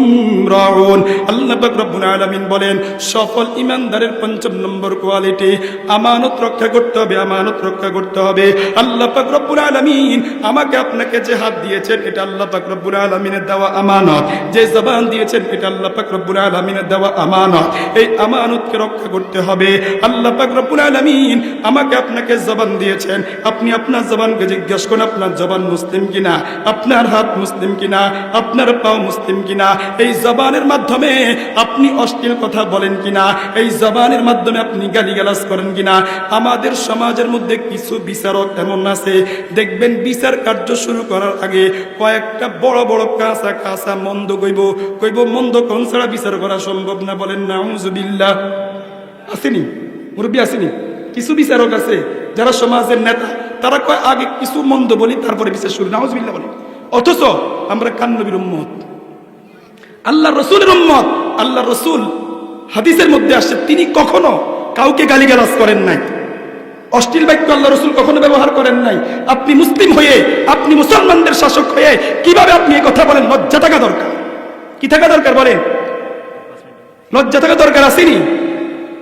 রাউন। আল্লাহ পাক রব্বুল আলামিন বলেন, সফল ঈমানদারের ৫ম নম্বর কোয়ালিটি আমানত রক্ষা করতে হবে, আমানত রক্ষা করতে হবে। আল্লাহ পাক রব্বুল আলামিন আমাকে আপনাকে যে হাত দিয়েছেন, এটা আল্লাহ পাক রব্বুল আলামিনের দেওয়া আমানত। যে জবান দিয়েছেন, এটা আল্লাহ পাক রব্বুল আলামিনের দেওয়া আমানত। এই আমানতকে রক্ষা করতে হবে। আল্লাহ পাক রব্বুল আলামিন আমাকে আপনাকে জবান দিয়েছেন, আপনি আপনার জবানকে জিজ্ঞাসা করুন, আপনার জবান মুসলিম কিনা, আপনার হাত মুসলিম কিনা, আপনার পাও মুসলিম কিনা। এই জবানের মাধ্যমে আপনি অশ্লীল কথা বলেন কিনা, এই জবানের মাধ্যমে আপনি গালিগালাজ করেন কিনা। আমাদের সমাজের মধ্যে কিছু বিচারক এমন আছে, দেখবেন বিচার কার্য শুরু করার আগে কয়েকটা বড় বড় কাঁচা কাঁচা মন্দ কইব মন্দ কোন ছাড়া বিচার করা সম্ভব না। বলেন নাউজুবিল্লাহ। আসেনি মুরব্বী? আসেনি? কিছু বিচারক আছে যারা সমাজের নেতা, তারা কয় আগে কিছু মন্দ বলি, তারপরে বিচার শুরু। নাউজুবিল্লাহ বলেন। অথচ আমরা কান্নবীর উম্মত, আল্লাহ রসুলের উম্মত। আল্লাহ রসুল হাদিসের মধ্যে আসছে, তিনি কখনো কাউকে গালিগালাজ করেন নাই। অশ্লীল বাক্য আল্লাহ রাসূল কখনো ব্যবহার করেন নাই। আপনি মুসলিম হয়ে, আপনি মুসলমানদের শাসক হয়ে কিভাবে আপনি এই কথা বলেন? লজ্জা থাকা দরকার। কি থাকা দরকার বলেন? লজ্জা থাকা দরকার আসেনি?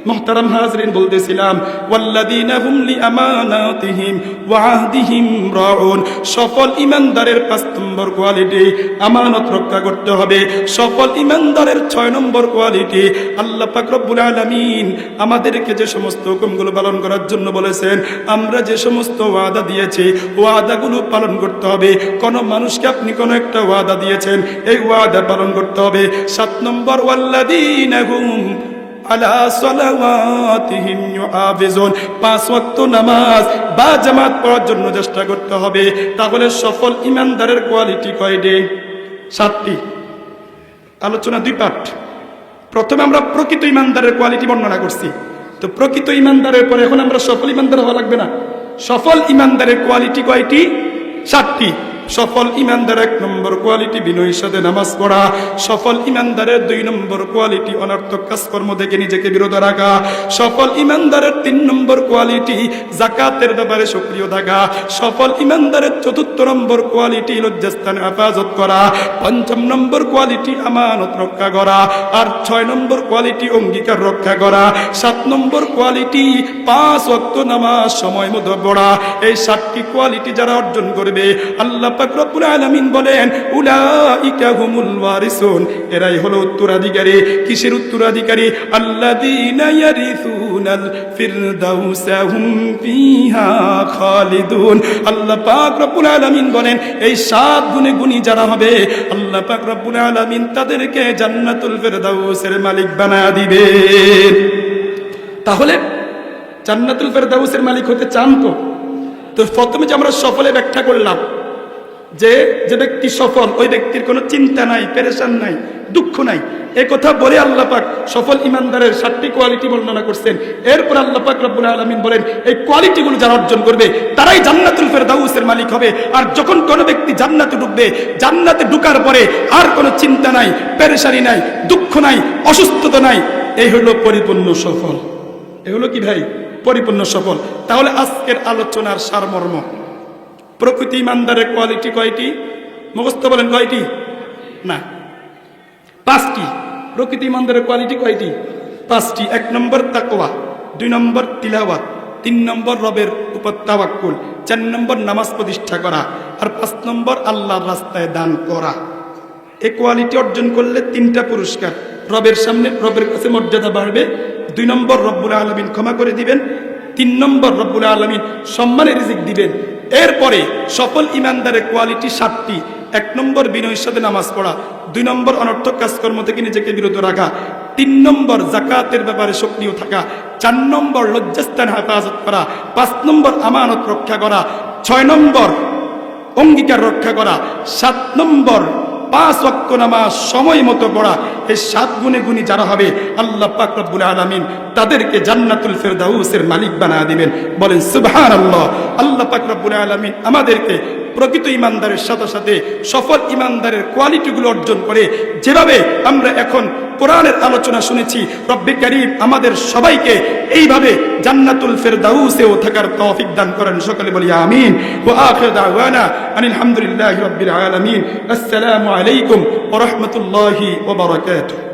মুহতারাম হাজরিন, বলতেছিলাম ওয়াল্লাযীনা হুম লিআমানাতিহিম ওয়া আহদিহিম রাউন। সফল ঈমানদারের 5 নম্বর কোয়ালিটি আমানত রক্ষা করতে হবে। সফল ঈমানদারের 6 নম্বর কোয়ালিটি, আল্লাহ পাক রব্বুল আলামিন আমাদেরকে যে সমস্ত হুকুমগুলো পালন করার জন্য বলেছেন, আমরা যে সমস্ত ওয়াদা দিয়েছি ওয়াদাগুলো পালন করতে হবে। কোন মানুষকে আপনি কোন একটা ওয়াদা দিয়েছেন, এই ওয়াদা পালন করতে হবে। 7 নম্বর ওয়াল্লাযীনা হুম আলা সালাওয়াতিহিম ইউহাফিজুন। 5 ওয়াক্ত নামাজ বা জামাত পড়ার জন্য চেষ্টা করতে হবে। তাহলে সফল ঈমানদারের কোয়ালিটি কয়টি? 7টি। আলোচনা 2 পার্ট। প্রথমে আমরা প্রকৃত ঈমানদারের কোয়ালিটি বর্ণনা করছি। তো প্রকৃত ঈমানদারের পরে এখন আমরা সফল ঈমানদার হওয়া লাগবে না? সফল ঈমানদারের কোয়ালিটি কয়টি? 7টি। সফল ঈমানদার 1 নম্বর কোয়ালিটি বিনয়ের সাথে নামাজ পড়া। সফল ঈমানদারের 2 নম্বর কোয়ালিটি অনর্থক কাজকর্ম থেকে নিজেকে বিরত রাখা। সফল ঈমানদারের 3 নম্বর কোয়ালিটি যাকাতের ব্যাপারে সক্রিয় থাকা। সফল ঈমানদারের 4র্থ নম্বর কোয়ালিটি লজ্জাস্থান হেফাজত করা। 5ম নম্বর কোয়ালিটি আমানত রক্ষা করা। আর 6 নম্বর কোয়ালিটি অঙ্গীকার রক্ষা করা। 7 নম্বর কোয়ালিটি 5 ওয়াক্ত নামাজ সময় মতো পড়া। এই 7টি কোয়ালিটি যারা অর্জন করবে, আল্লাহ পাক রব্বুল আলামিন বলেন উলাইকা হুমুল ওয়ারিসুন, এরাই হলো উত্তরাধিকারী। কিসের উত্তরাধিকারী? আল্লাযীনা ইয়ারিসুনাল ফিরদাউসা হুম ফিহা খালিদুন। আল্লাহ পাক রব্বুল আলামিন বলেন এই 7 গুণে গুণী যারা হবে, আল্লাহ পাক রব্বুল আলামিন তাদেরকে জান্নাতুল ফিরদাউসের মালিক বানায়া দিবেন। তাহলে জান্নাতুল ফিরদাউসের মালিক হতে চান তো প্রথমে যে আমরা সফলে ব্যাখ্যা করলাম যে যে ব্যক্তি সফল, ওই ব্যক্তির কোনো চিন্তা নাই, পেরেশান নাই, দুঃখ নাই। এই কথা বলে আল্লাহ পাক সফল ঈমানদারের 7টি কোয়ালিটি বর্ণনা করছেন। এরপর আল্লাহ পাক রব্বুল আলামিন বলেন এই কোয়ালিটিগুলো যারা অর্জন করবে তারাই জান্নাতুল ফিরদাউসের মালিক হবে। আর যখন কোনো ব্যক্তি জান্নাতে ঢুকবে, জান্নাতে ঢুকার পরে আর কোনো চিন্তা নাই, পেরেশানি নাই, দুঃখ নাই, অসুস্থতা নাই, এই হলো পরিপূর্ণ সফল। এই হলো কি ভাই? পরিপূর্ণ সফল। তাহলে আজকের আলোচনার সারমর্ম, প্রকৃতি ঈমানদারের কোয়ালিটি কয়টি? মুখস্থ বলেন কয়টি? না, 5টি। প্রকৃতি ঈমানদারের কোয়ালিটি কয়টি? 5টি। 1 নম্বর তাকওয়া, 2 নম্বর তিলাওয়াত, 3 নম্বর রবের উপর তাওয়াক্কুল, 4 নম্বর নামাজ প্রতিষ্ঠা করা, আর 5 নম্বর আল্লাহর রাস্তায় দান করা। এই কোয়ালিটি অর্জন করলে 3টা পুরস্কার। রবের সামনে, রবের কাছে মর্যাদা বাড়বে। 2 নম্বর রব্বুল আলামিন ক্ষমা করে দিবেন। 3 নম্বর রব্বুল আলামিন সম্মানের রিজিক দিবেন। এরপরে সফল ঈমানদারের কোয়ালিটি 7টি। 1 নম্বর বিনয়ের সাথে নামাজ পড়া, 2 নম্বর অনর্থক কাজকর্ম থেকে নিজেকে বিরত রাখা, 3 নম্বর যাকাতের ব্যাপারে সক্রিয় থাকা, 4 নম্বর লজ্জাস্থান হেফাজত করা, 5 নম্বর আমানত রক্ষা করা, 6 নম্বর অঙ্গীকার রক্ষা করা, 7 নম্বর 5 ওয়াক্ত নামাজ সময় মতো পড়া। এই 7 গুণে গুণী যারা হবে, আল্লাহ পাক রব্বুল আলামিন তাদেরকে জান্নাতুল ফিরদাউসের মালিক বানায়া দিবেন। বলেন সুবহানাল্লাহ। আল্লাহ পাক রব্বুল আলামিন আমাদেরকে প্রকৃত ঈমানদারের সাথে সাথে সফল ঈমানদারের কোয়ালিটিগুলো অর্জন করে যেভাবে আমরা এখন কোরআনের আলোচনা শুনেছি, রব্বে কারীম আমাদের সবাইকে এইভাবে জান্নাতুল ফিরদাউসেও থাকার তৌফিক দান করেন। সকলে বলি আমিন। ওয়া আখিরু দাওয়ানা আনিল হামদুলিল্লাহি রাব্বিল আলামিন। আসসালামু আলাইকুম ওয়া রাহমাতুল্লাহি ওয়া বারাকাতুহু।